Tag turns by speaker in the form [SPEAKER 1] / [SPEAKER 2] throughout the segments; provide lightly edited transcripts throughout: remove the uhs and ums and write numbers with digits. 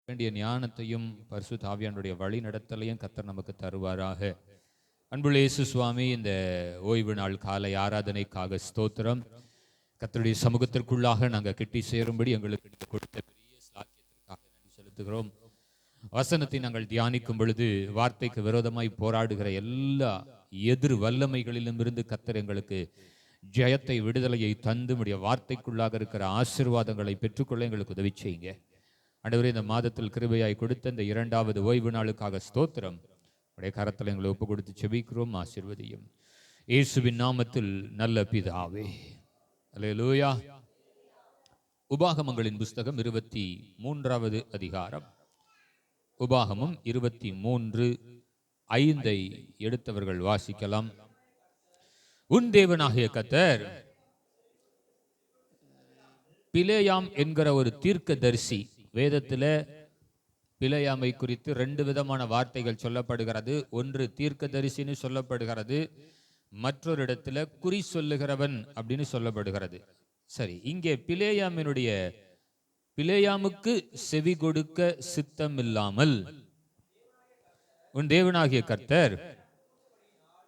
[SPEAKER 1] வேண்டிய ஞானத்தையும் பரிசுத்த ஆவியானுடைய வழி நடத்தலையும் கர்த்தர் நமக்கு தருவாராக. அன்புள்ள இயேசு சுவாமி, இந்த ஓய்வு நாள் காலை ஆராதனைக்காக ஸ்தோத்திரம். கர்த்தருடைய சமூகத்திற்குள்ளாக நாங்கள் கிட்டி சேரும்படி எங்களுக்கு கொடுத்த பெரிய சாக்கியத்திற்காக நன்றி செலுத்துகிறோம். வசனத்தை நாங்கள் தியானிக்கும் பொழுது வார்த்தைக்கு விரோதமாய் போராடுகிற எல்லா எதிர் வல்லமைகளிலும் இருந்து கர்த்தர் எங்களுக்கு ஜெயத்தை, விடுதலையை தந்து முடிய வார்த்தைக்குள்ளாக இருக்கிற ஆசீர்வாதங்களை பெற்றுக்கொள்ள எங்களுக்கு உதவி செய்யுங்க. ஆண்டவரே, இந்த மாதத்தில் கிருபையாய் கொடுத்த இந்த 2வது ஓய்வு நாளுக்காக ஸ்தோத்திரம். உடைய கரத்தில் எங்களை ஒப்பு கொடுத்து செபிக்கிறோம். ஆசீர்வதியும் இயேசுவின் நாமத்தில் நல்ல பிதாவே. அல்லேலூயா. உபாகமங்களின் புஸ்தகம் 23வது அதிகாரம். உபாகமம் 23:5 எடுத்தவர்கள் வாசிக்கலாம். உன் தேவனாகிய கர்த்தர் பிலேயாம் என்கிற ஒரு தீர்க்கதரிசி, வேதத்தில் பிலேயாமை குறித்து 2 விதமான வார்த்தைகள் சொல்லப்படுகிறது. ஒன்று தீர்க்கதரிசின்னு சொல்லப்படுகிறது, மற்றொரு இடத்துல குறி சொல்லுகிறவன் அப்படின்னு சொல்லப்படுகிறது. சரி, இங்கே பிலேயாமுக்கு செவி கொடுக்க சித்தம் இல்லாமல் உன் தேவனாகிய கர்த்தர்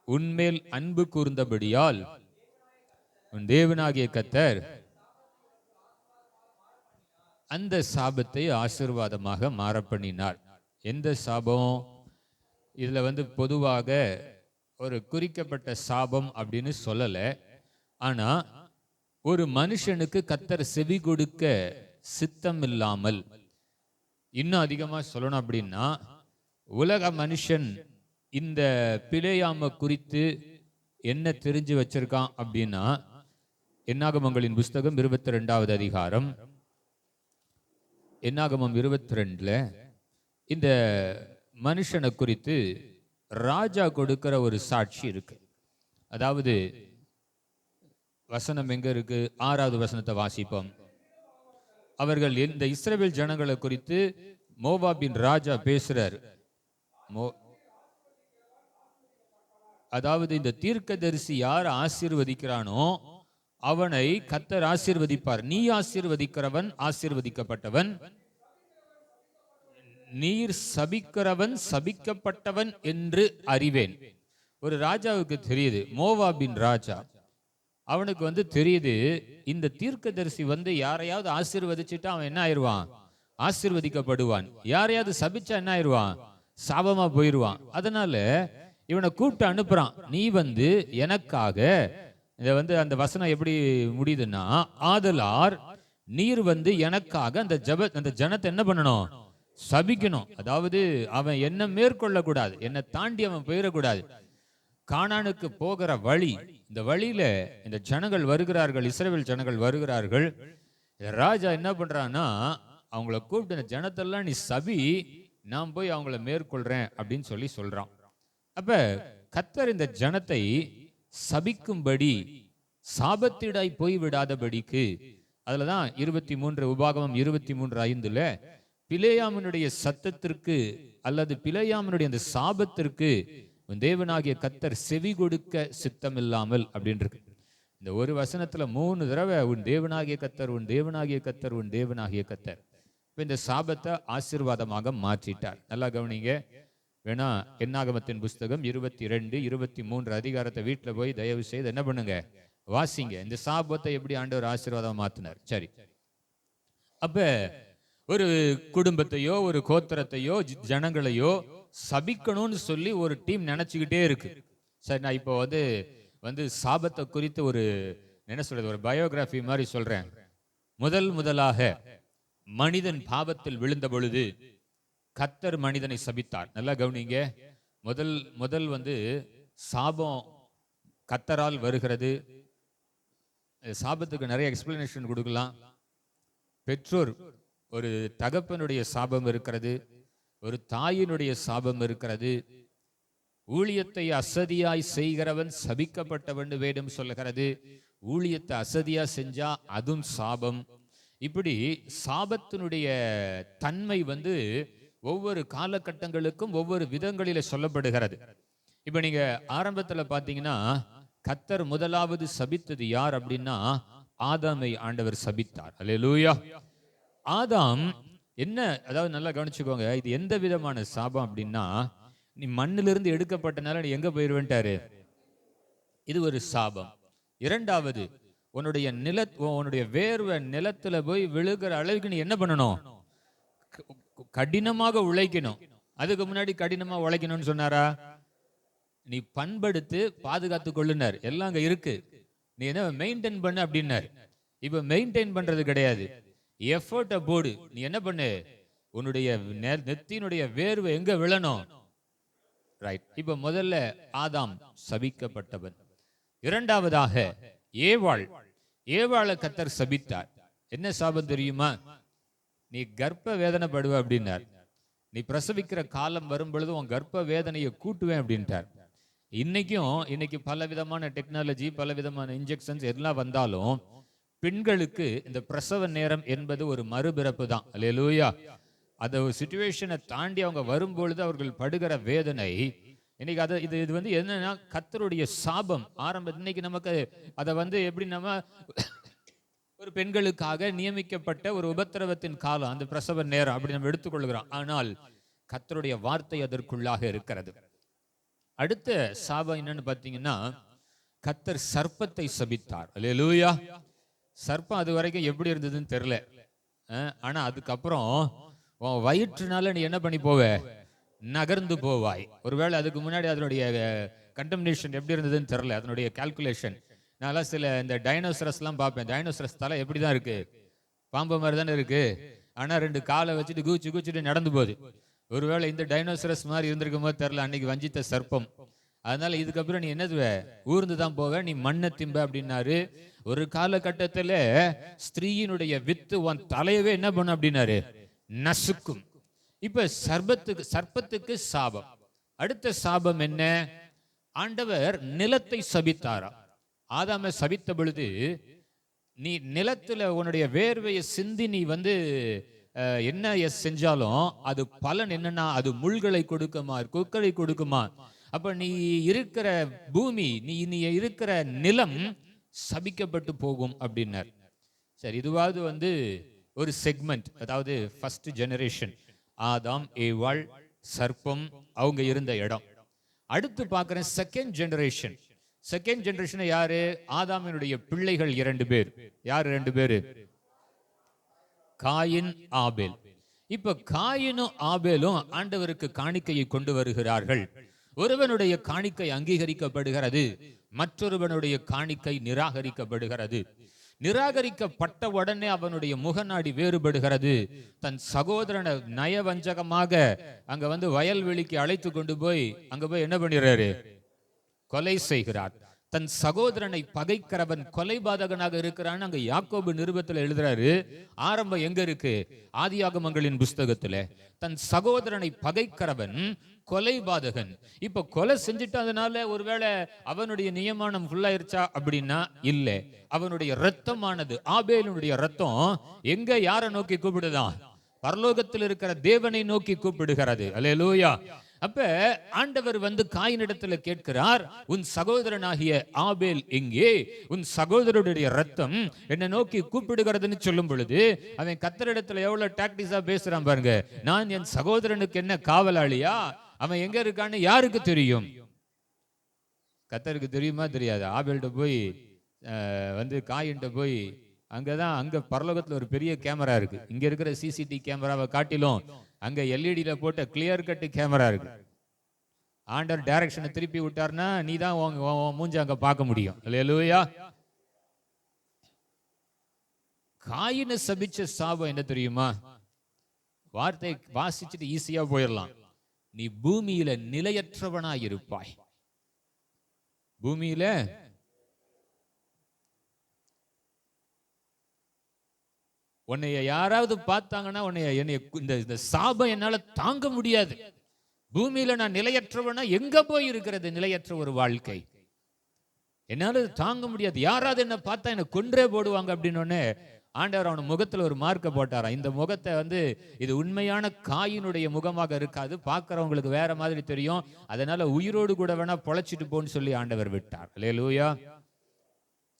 [SPEAKER 1] உன்மேல் அன்பு கூர்ந்தபடியால் உன் தேவனாகிய கர்த்தர் அந்த சாபத்தை ஆசீர்வாதமாக மாற பண்ணினார். எந்த சாபம்? இதுல பொதுவாக ஒரு குறிக்கப்பட்ட சாபம் அப்படின்னு சொல்லல. ஆனா ஒரு மனுஷனுக்கு கர்த்தர் செவி கொடுக்க சித்தம் இல்லாமல், இன்னும் அதிகமா சொல்லணும் அப்படின்னா, உலக மனுஷன் இந்த பிலேயாம குறித்து என்ன தெரிஞ்சு வச்சிருக்கான் அப்படின்னா, என்னாகமங்களின் புஸ்தகம் 22வது அதிகாரம், என்னாகமம் 22ல இந்த மனுஷனை குறித்து ராஜா கொடுக்கிற ஒரு சாட்சி இருக்கு. அதாவது வசனம் எங்க இருக்கு? 6வது வசனத்தை வாசிப்போம். அவர்கள் இந்த இஸ்ரவேல் ஜனங்களை குறித்து மோவாபின் ராஜா பேசுறார். அதாவது இந்த தீர்க்கதரிசி யார் ஆசீர்வதிக்கிறானோ அவனை கர்த்தர் ஆசீர்வதிப்பார். நீ ஆசீர்வதிக்கிறவன் ஆசீர்வதிக்கப்பட்டவன், நீர் சபிக்கிறவன் சபிக்கப்பட்டவன் என்று அறிவேன். ஒரு ராஜாவுக்கு தெரியுது, மோவாபின் ராஜா, அவனுக்கு தெரியுது, இந்த தீர்க்கதரிசி யாரையாவது ஆசீர்வதிச்சுட்டா அவன் என்ன ஆயிடுவான்? ஆசீர்வதிக்கப்படுவான். யாரையாவது சபிச்சா என்ன ஆயிடுவான்? சாபமா போயிடுவான். அதனால இவனை கூப்பிட்டு அனுப்புறான். நீ எனக்காக இத அந்த வசனம் எப்படி முடியுதுன்னா, ஆதலார் நீர் எனக்காக அந்த ஜனத்தை என்ன பண்ணணும்? சபிக்கணும். அதாவது அவன் என்ன மேற்கொள்ள கூடாது, என்னை தாண்டி அவன் போயிடக்கூடாது. கானானுக்கு போகிற வழி, இந்த வழியில இந்த ஜனங்கள் வருகிறார்கள், இஸ்ரவேல் ஜனங்கள் வருகிறார்கள். ராஜா என்ன பண்றான்னா, அவங்கள கூப்பிட்டு இந்த ஜனத்தெல்லாம் நீ சபி, நான் போய் அவங்கள மேற்கொள்றேன் அப்படின்னு சொல்றான். அப்ப கர்த்தர் இந்த ஜனத்தை சபிக்கும்படி, சாபத்திடாய் போய் விடாதபடிக்கு, அதுலதான் 23 உபாகமம் 23:5 பிலேயாமனுடைய சத்தத்திற்கு அல்லது பிலேயாமனுடைய அந்த சாபத்திற்கு தேவனாகிய கர்த்தர் செவி கொடுக்க சித்தம் இல்லாமல் அப்படின்றது. இந்த ஒரு வசனத்துல 3 தடவை உன் தேவனாகிய கர்த்தர், உன் தேவனாகிய கர்த்தர், உன் தேவனாகிய கர்த்தர். இந்த சாபத்தை ஆசீர்வாதமாக மாற்றிட்டார். நல்லா கவனிங்க. வேணா என்னாகமத்தின் புஸ்தகம் 22, 23 அதிகாரத்தை வீட்டுல போய் தயவு செய்து என்ன பண்ணுங்க, வாசிங்க. இந்த சாபத்தை எப்படி ஆண்டவர் ஆசீர்வாதம் மாத்தினார். சரி, அப்ப ஒரு குடும்பத்தையோ ஒரு கோத்திரத்தையோ ஜனங்களையோ சபிக்கணும்னு சொல்லி ஒரு டீம் நினைச்சுக்கிட்டே இருக்கு. சரி, நான் இப்போ சாபத்தை குறித்து ஒரு என்ன சொல்றது, ஒரு பயோகிராஃபி மாதிரி சொல்றேன். முதலாக மனிதன் பாவத்தில் விழுந்த பொழுது கர்த்தர் மனிதனை சபித்தார். நல்லா கவனிங்க. முதல் சாபம் கர்த்தரால் வருகிறது. சாபத்துக்கு நிறைய எக்ஸ்பிளனேஷன் கொடுக்கலாம். பெற்றோர், ஒரு தகப்பனுடைய சாபம் இருக்கிறது, ஒரு தாயினுடைய சாபம் இருக்கிறது. ஊழியத்தை அசதியாய் செய்கிறவன் சபிக்கப்பட்டவன் வேதம் சொல்லுகிறது. ஊழியத்தை அசதியா செஞ்சா அதுவும் சாபம். இப்படி சாபத்தினுடைய தன்மை ஒவ்வொரு காலகட்டங்களுக்கும் ஒவ்வொரு விதங்களில சொல்லப்படுகிறது. இப்ப நீங்க ஆரம்பத்துல பாத்தீங்கன்னா, கர்த்தர் முதலாவது சபித்தது யார் அப்படின்னா, ஆதாமை ஆண்டவர் சபித்தார். அல்லேலூயா. ஆதாம் என்ன, அதாவது நல்லா கவனிச்சுக்கோங்க, இது எந்த விதமான சாபம் அப்படின்னா, நீ மண்ணிலிருந்து எடுக்கப்பட்டனால நீ எங்க போயிருவேன்ட்டாரு. இது ஒரு சாபம். இரண்டாவது, உன்னுடைய வேர்வை நிலத்துல போய் விழுகிற அளவுக்கு நீ என்ன பண்ணணும், கடினமாக உழைக்கணும். அதுக்கு முன்னாடி கடினமா உழைக்கணும்னு சொன்னாரா? நீ பண்படுத்து, பாதுகாத்து கொள்ளுனார். எல்லாம் அங்க இருக்கு, நீ என்ன மெயின்டைன் பண்ணு அப்படின்னாரு. இப்ப மெயின்டைன் பண்றது கிடையாது, எஃபர்ட்டை போடு. நீ என்ன பண்ணு, உன்னுடைய நெத்தியினுடைய வேர்வை எங்க விழணும். ரைட். இப்ப முதல்ல ஆதாம் சபிக்கப்பட்டவன். இரண்டாவதாக ஏவாளை கர்த்தர் சபித்தார். என்ன சாபம் தெரியுமா? நீ கர்ப்ப வேதனைப்படுவ அப்படின்னார். நீ பிரசவிக்கிற காலம் வரும் பொழுது உன் கர்ப்ப வேதனையை கூட்டுவேன் அப்படின்ட்டார். இன்னைக்கு பல விதமான டெக்னாலஜி, பல விதமான இன்ஜெக்ஷன்ஸ் எல்லாம் வந்தாலும் பெண்களுக்கு இந்த பிரசவ நேரம் என்பது ஒரு மறுபிறப்பு தான். அல்லேலூயா. அந்த சிச்சுவேஷனை தாண்டி அவங்க வரும்பொழுது அவர்கள் படுகிற வேதனை இன்னைக்கு இது வந்து என்னன்னா கர்த்தருடைய சாபம். இன்னைக்கு நமக்கு அதை வந்து எப்படி, நம்ம ஒரு பெண்களுக்காக நியமிக்கப்பட்ட ஒரு உபத்திரவத்தின் காலம், அந்த பிரசவ நேரம் அப்படி நம்ம எடுத்துக்கொள்கிறோம். ஆனால் கர்த்தருடைய வார்த்தை அதற்குள்ளாக இருக்கிறது. அடுத்த சாபம் என்னன்னு பார்த்தீங்கன்னா, கர்த்தர் சர்ப்பத்தை சபித்தார். அல்லேலூயா. சர்ப்பம் அது வரைக்கும் எப்படி இருந்ததுன்னு தெரியல. ஆனா அதுக்கப்புறம் உன் வயிற்றுனால நீ என்ன பண்ணி போவ, நகர்ந்து போவாய். ஒருவேளை அதுக்கு முன்னாடி அதனுடைய கண்டம்னேஷன் எப்படி இருந்ததுன்னு தெரியல, அதனுடைய கால்குலேஷன். நான் சில இந்த டைனோசரஸ்லாம் பார்ப்பேன். டைனோசரஸ் தலை எப்படி தான் இருக்கு, பாம்பு மாதிரி தானே இருக்கு. ஆனா 2 காலை வச்சுட்டு கூச்சிட்டு நடந்து போகுது. ஒருவேளை இந்த டைனோசரஸ் மாதிரி இருந்திருக்கும் போது தெரியல அன்னைக்கு வஞ்சித்த சர்ப்பம். அதனால இதுக்கப்புறம் நீ என்னது, ஊர்ந்து தான் போவ, நீ மண்ணை திம்ப அப்படின்னாரு. ஒரு காலகட்டத்துல ஸ்திரீயினுடைய வித்து உன் தலையவே என்ன பண்ண அப்படின்னாரு, நசுக்கும். இப்ப சர்ப்பத்துக்கு சாபம். அடுத்த சாபம் என்ன? ஆண்டவர் நிலத்தை சபித்தாரா. ஆதாமை சபித்த பொழுது, நீ நிலத்துல உன்னுடைய வேர்வையை சிந்தி நீ வந்து என்ன செஞ்சாலும் அது பலன் என்னன்னா, அது முள்களை கொடுக்குமா, கொக்களை கொடுக்குமா. அப்ப நீ இருக்கிற பூமி, நீ இருக்கிற நிலம் சபிக்கப்பட்டு போகும் அப்படின்னார். சரி, இதுவாவது வந்து ஒரு செக்மெண்ட், அதாவது ஃபர்ஸ்ட் ஜெனரேஷன், ஆதாம், ஏவாள், சர்ப்பம், அவங்க இருந்த இடம். அடுத்து பார்க்கிறேன் செகண்ட் ஜெனரேஷன். செகண்ட் ஜெனரேஷன் யாரு? ஆதாமினுடைய பிள்ளைகள் 2 பேர். யார் 2 பேரு? காயின், ஆபேல். இப்ப காயினும் ஆபேலும் ஆண்டவருக்கு காணிக்கையை கொண்டு வருகிறார்கள். ஒருவனுடைய காணிக்கை அங்கீகரிக்கப்படுகிறது, மற்றொருவனுடைய காணிக்கை நிராகரிக்கப்படுகிறது. நிராகரிக்கப்பட்ட உடனே அவனுடைய முகநாடி வேறுபடுகிறது. தன் சகோதரனை நயவஞ்சகமாக அங்க வந்து வயல்வெளிக்கு அழைத்து கொண்டு போய் அங்க போய் என்ன பண்ணிடுறாரு, கொலை செய்கிறார். தன் சகோதரனை பகைக்கிறவன் கொலைபாதகனாக இருக்கிறான். அங்க யாக்கோபு நிருபத்தில் எழுதுறாரு. ஆரம்பம் எங்க இருக்கு? ஆதியாகமங்களின் புஸ்தகத்துல. தன் சகோதரனை பகைக்கிறவன் கொலைபாதகன். இப்ப கொலை செஞ்சுட்டு அதனால ஒருவேளை அவனுடைய நியமனம் ஃபுல்லாயிருச்சா அப்படின்னா இல்ல. அவனுடைய ரத்தமானது, ஆபேலுடைய ரத்தம் எங்க யாரை நோக்கி கூப்பிடுதான்? பரலோகத்தில் இருக்கிற தேவனை நோக்கி கூப்பிடுகிறது. அல்லேலூயா. அப்ப ஆண்டவர் வந்து காயினிடத்துல கேட்கிறார், உன் சகோதரனாகிய ஆபேல் எங்கே? உன் சகோதரனுடைய ரத்தம் என்னை நோக்கி கூப்பிடுகிறதுன்னு சொல்லும் பொழுது அவன் கர்த்தரிடத்துல எவ்வளவு டாக்டிஸா பேசுறான் பாருங்க. நான் என் சகோதரனுக்கு என்ன காவலாளியா? அவன் எங்க இருக்கான்னு யாருக்கு தெரியும்? கர்த்தருக்கு தெரியுமா தெரியாது? ஆபேல்கிட்ட போய் வந்து காயின்ட்ட போய், அங்க பரலோகத்துல ஒரு பெரிய கேமரா இருக்கு. இங்க இருக்கிற சிசிடிவி கேமராவை காட்டிலும் அங்க எல்இடியில போட்ட கிளியர் கட் கேமரா இருக்கு. ஆண்டர் டைரக்ஷனை திருப்பி விட்டார்னா நீ தான் மூஞ்ச அங்க பார்க்க முடியும். அல்லேலூயா. காயினை சபிச்ச சாபம் என்ன தெரியுமா? வார்த்தை வாசிச்சுட்டு ஈஸியா போயிடலாம். நீ பூமியில நிலையற்றவனாய் இருப்பாய். பூமியில உன்னைய யாராவது பார்த்தாங்கன்னா இந்த சாபம் என்னால தாங்க முடியாது. பூமியில நான் நிலையற்றவனா எங்க போய் இருக்கிறது? நிலையற்ற ஒரு வாழ்க்கை என்னால தாங்க முடியாது. யாராவது என்ன பார்த்தா என்ன கொன்றே போடுவாங்க அப்படின்னு ஆண்டவர் அவன் முகத்துல ஒரு மார்க்க போட்டாராம். இந்த முகத்தை வந்து இது உண்மையான காயினுடைய முகமாக இருக்காது, பார்க்கிறவங்களுக்கு வேற மாதிரி தெரியும், அதனால உயிரோடு கூட வேணா பொழைச்சிட்டு போன்னு சொல்லி ஆண்டவர் விட்டார். அல்லேலூயா.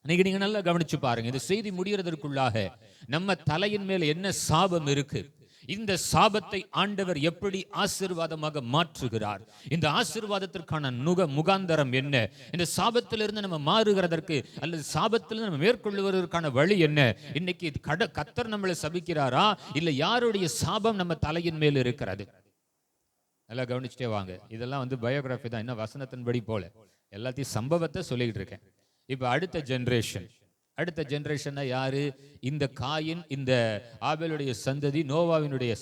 [SPEAKER 1] இன்னைக்கு நீங்க நல்லா கவனிச்சு பாருங்க. இந்த செய்தி முடிகிறதற்குள்ளாக நம்ம தலையின் மேல் என்ன சாபம் இருக்கு, இந்த சாபத்தை ஆண்டவர் எப்படி ஆசீர்வாதமாக மாற்றுகிறார், இந்த ஆசீர்வாதத்திற்கான முகாந்தரம் என்ன, இந்த சாபத்திலிருந்து நம்ம மாறுகிறதற்கு அல்லது சாபத்திலிருந்து நம்ம மேற்கொள்வதற்கான வழி என்ன, இன்னைக்கு கர்த்தர் நம்மளை சபிக்கிறாரா இல்ல யாருடைய சாபம் நம்ம தலையின் மேல் இருக்கிறது? நல்லா கவனிச்சுட்டே வாங்க. இதெல்லாம் வந்து பயோகிராஃபி தான், இன்னும் வசனத்தின்படி போல எல்லாத்தையும் சம்பவத்தை சொல்லிக்கிட்டு இருக்கேன். இப்ப அடுத்த ஜெனரேஷன் யாரு? இந்த காயின், இந்த ஆபேலுடைய சந்ததி, நோவாவினுடைய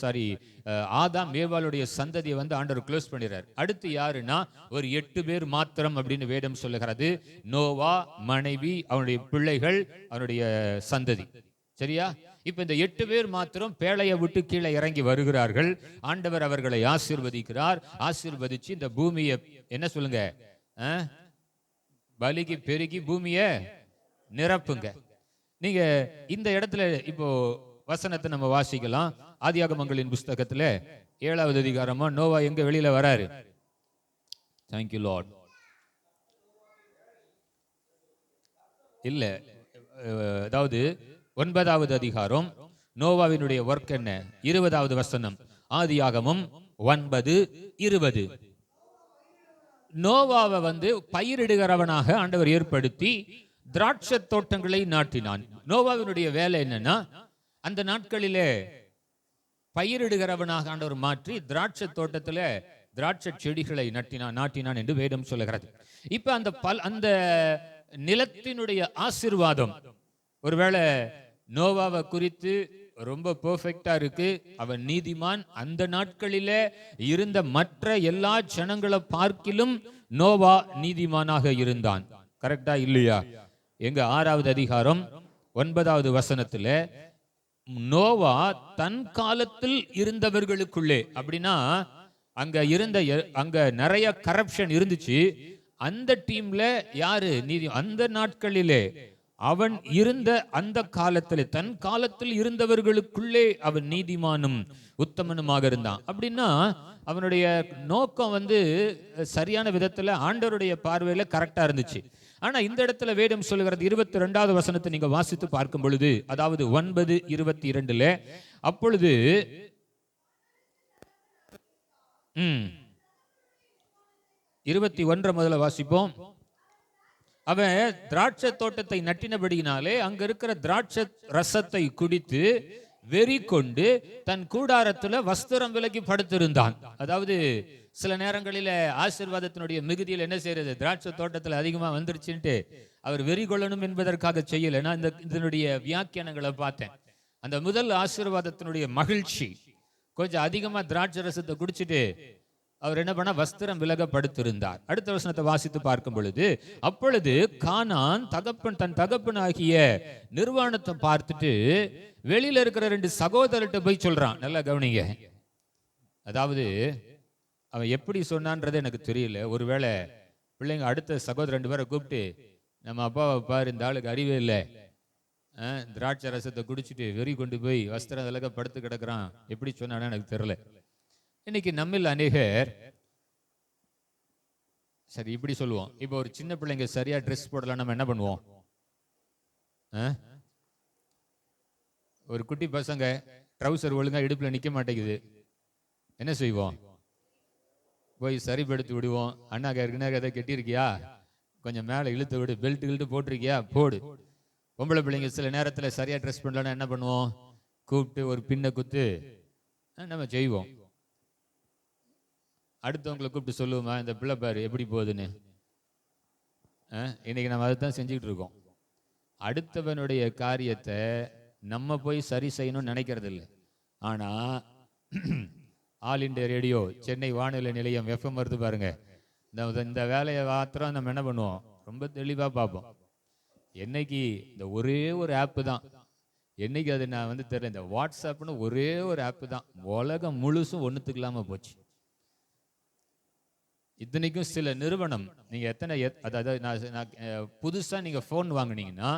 [SPEAKER 1] ஆதாம் ஏவாளுடைய சந்ததியை வந்து ஆண்டவர் க்ளோஸ் பண்ணிடுறார். அடுத்து யாருன்னா ஒரு 8 பேர் மாத்திரம் அப்படின்னு வேதம் சொல்லுகிறது. நோவா, மனைவி, அவனுடைய பிள்ளைகள், அவனுடைய சந்ததி. சரியா? இப்ப இந்த 8 பேர் மாத்திரம் பேழையை விட்டு கீழே இறங்கி வருகிறார்கள். ஆண்டவர் அவர்களை ஆசீர்வதிக்கிறார். ஆசீர்வதிச்சு இந்த பூமியை என்ன சொல்லுங்க, பலிக்கு பெருகி பூமியை நிரப்புங்க. நீங்க இந்த இடத்துல இப்போ வசனத்தை நம்ம வாசிக்கலாம். ஆதியாகமங்களின் புஸ்தகத்துல 7வது அதிகாரமா நோவா எங்க வெளியில வராரு? Thank you Lord. இல்ல, அதாவது 9வது அதிகாரம் நோவாவினுடைய ஒர்க் என்ன? 20வது வசனம், ஆதியாகமம் 9:20. நோவாவை வந்து பயிரிடுகிறவனாக ஆண்டவர் ஏற்படுத்தி திராட்சை தோட்டங்களை நாட்டினான். நோவாவினுடைய வேலை என்னன்னா, அந்த நாட்களிலே பயிரிடுகிறவனாக ஆண்டவர் மாற்றி திராட்சை தோட்டத்துல திராட்சை செடிகளை நாட்டினான் என்று வேதம் சொல்லுகிறது. இப்ப அந்த நிலத்தினுடைய ஆசீர்வாதம் ஒருவேளை நோவாவை குறித்து ரொம்ப பெர்ஃபெக்டா இருக்கு, அவன் நீதிமான். அந்த நாட்களிலே இருந்த மற்ற எல்லா ஜனங்களை பார்க்கிலும் நோவா நீதிமானாக இருந்தான். கரெக்டா இல்லையா? எங்க 6வது அதிகாரம் 9வது வசனத்துல நோவா தன் காலத்தில் இருந்தவர்களுக்குள்ளே, அப்படின்னா அங்க நிறைய கரப்ஷன் இருந்துச்சு. அந்த டீம்ல யாரு நீதி? அந்த நாட்களிலே அவன் இருந்த அந்த காலத்தில், தன் காலத்தில் இருந்தவர்களுக்குள்ளே அவன் நீதிமானும் உத்தமனுமாக இருந்தான். அப்படின்னா அவனுடைய நோக்கம் வந்து சரியான விதத்துல ஆண்டவருடைய பார்வையில கரெக்டா இருந்துச்சு. ஆனா இந்த இடத்துல வேதம் சொல்லுகிறது 22வது வசனத்தை நீங்க வாசித்து பார்க்கும் பொழுது, அதாவது 9:22, அப்பொழுது 21 முதல்ல வாசிப்போம். அவன் திராட்சை தோட்டத்தை நட்டினபடியினாலே அங்க இருக்கிற திராட்சை ரசத்தை குடித்து வெறி கொண்டு தன் கூடாரத்துல வஸ்திரம் விலகி படுத்திருந்தான். அதாவது சில நேரங்களில ஆசீர்வாதத்தினுடைய மிகுதியில் என்ன செய்யறது, திராட்சை தோட்டத்தில் அதிகமா வந்துருச்சுன்ட்டு அவர் வெறி கொள்ளணும் என்பதற்காக செய்யல. நான் இதனுடைய வியாக்கியானங்களை பார்த்தேன். அந்த முதல் ஆசீர்வாதத்தினுடைய மகிழ்ச்சி, கொஞ்சம் அதிகமா திராட்சை ரசத்தை குடிச்சிட்டு அவர் என்ன பண்ண, வஸ்திரம் விலகப்படுத்திருந்தார். அடுத்த வசனத்தை வாசித்து பார்க்கும் பொழுது, அப்பொழுது கானான் தன் தகப்பனாகிய நிர்வாணத்தை பார்த்துட்டு வெளியில இருக்கிற 2 சகோதரர்கிட்ட போய் சொல்றான். நல்லா கவனிங்க. அதாவது அவன் எப்படி சொன்னான்றது எனக்கு தெரியல. ஒருவேளை பிள்ளைங்க அடுத்த சகோதரர் 2 பேரை கூப்பிட்டு, நம்ம அப்பாவை பாரு, இந்த ஆளுக்கு அறிவே இல்லை, திராட்சை ரசத்தை குடிச்சிட்டு வெறி கொண்டு போய் வஸ்திரம் விலக படுத்து கிடக்குறான், எப்படி சொன்னான்னு எனக்கு தெரியல. இன்னைக்கு நம்மில் அநேகர் சரி இப்படி சொல்லுவோம். இப்போ ஒரு சின்ன பிள்ளைங்க சரியா ட்ரெஸ் போடலாம், நம்ம என்ன பண்ணுவோம்? ஒரு குட்டி பசங்க ட்ரௌசர் ஒழுங்கா இடுப்புல நிக்க மாட்டேங்குது, என்ன செய்வோம்? போய் சரிப்படுத்தி விடுவோம். அண்ணா ஏற்கனவே எதை கெட்டிருக்கியா, கொஞ்சம் மேலே இழுத்து விடு, பெல்ட் இழுத்து போட்டிருக்கியா போடு. பொம்பளை பிள்ளைங்க சில நேரத்தில் சரியா ட்ரெஸ் பண்ணலன்னா என்ன பண்ணுவோம்? கூப்பிட்டு ஒரு பின்னை குத்து நம்ம செய்வோம். அடுத்தவங்களை கூப்பிட்டு சொல்லுவோமா, இந்த பிள்ளை பாரு எப்படி போகுதுன்னு. இன்னைக்கு நம்ம அதை தான் செஞ்சுக்கிட்டு இருக்கோம். அடுத்தவனுடைய காரியத்தை நம்ம போய் சரி செய்யணும்னு நினைக்கிறது இல்லை. ஆனா ஆல் இண்டியா ரேடியோ, சென்னை வானொலி நிலையம் FM வருது பாருங்க, இந்த வேலையை மாத்திரம் நம்ம என்ன பண்ணுவோம், ரொம்ப தெளிவா பார்ப்போம். என்னைக்கு இந்த ஒரே ஒரு ஆப்பு தான், என்னைக்கு அது நான் வந்து தெரியல, இந்த வாட்ஸ்அப்னு ஒரே ஒரு ஆப்பு தான் உலகம் முழுசும் ஒண்ணுத்துக்கு இல்லாம போச்சு. இத்தனைக்கும் சில நிறுவனம், நீங்க எத்தனை அதாவது நான் புதுசா நீங்க போன் வாங்கினீங்கன்னா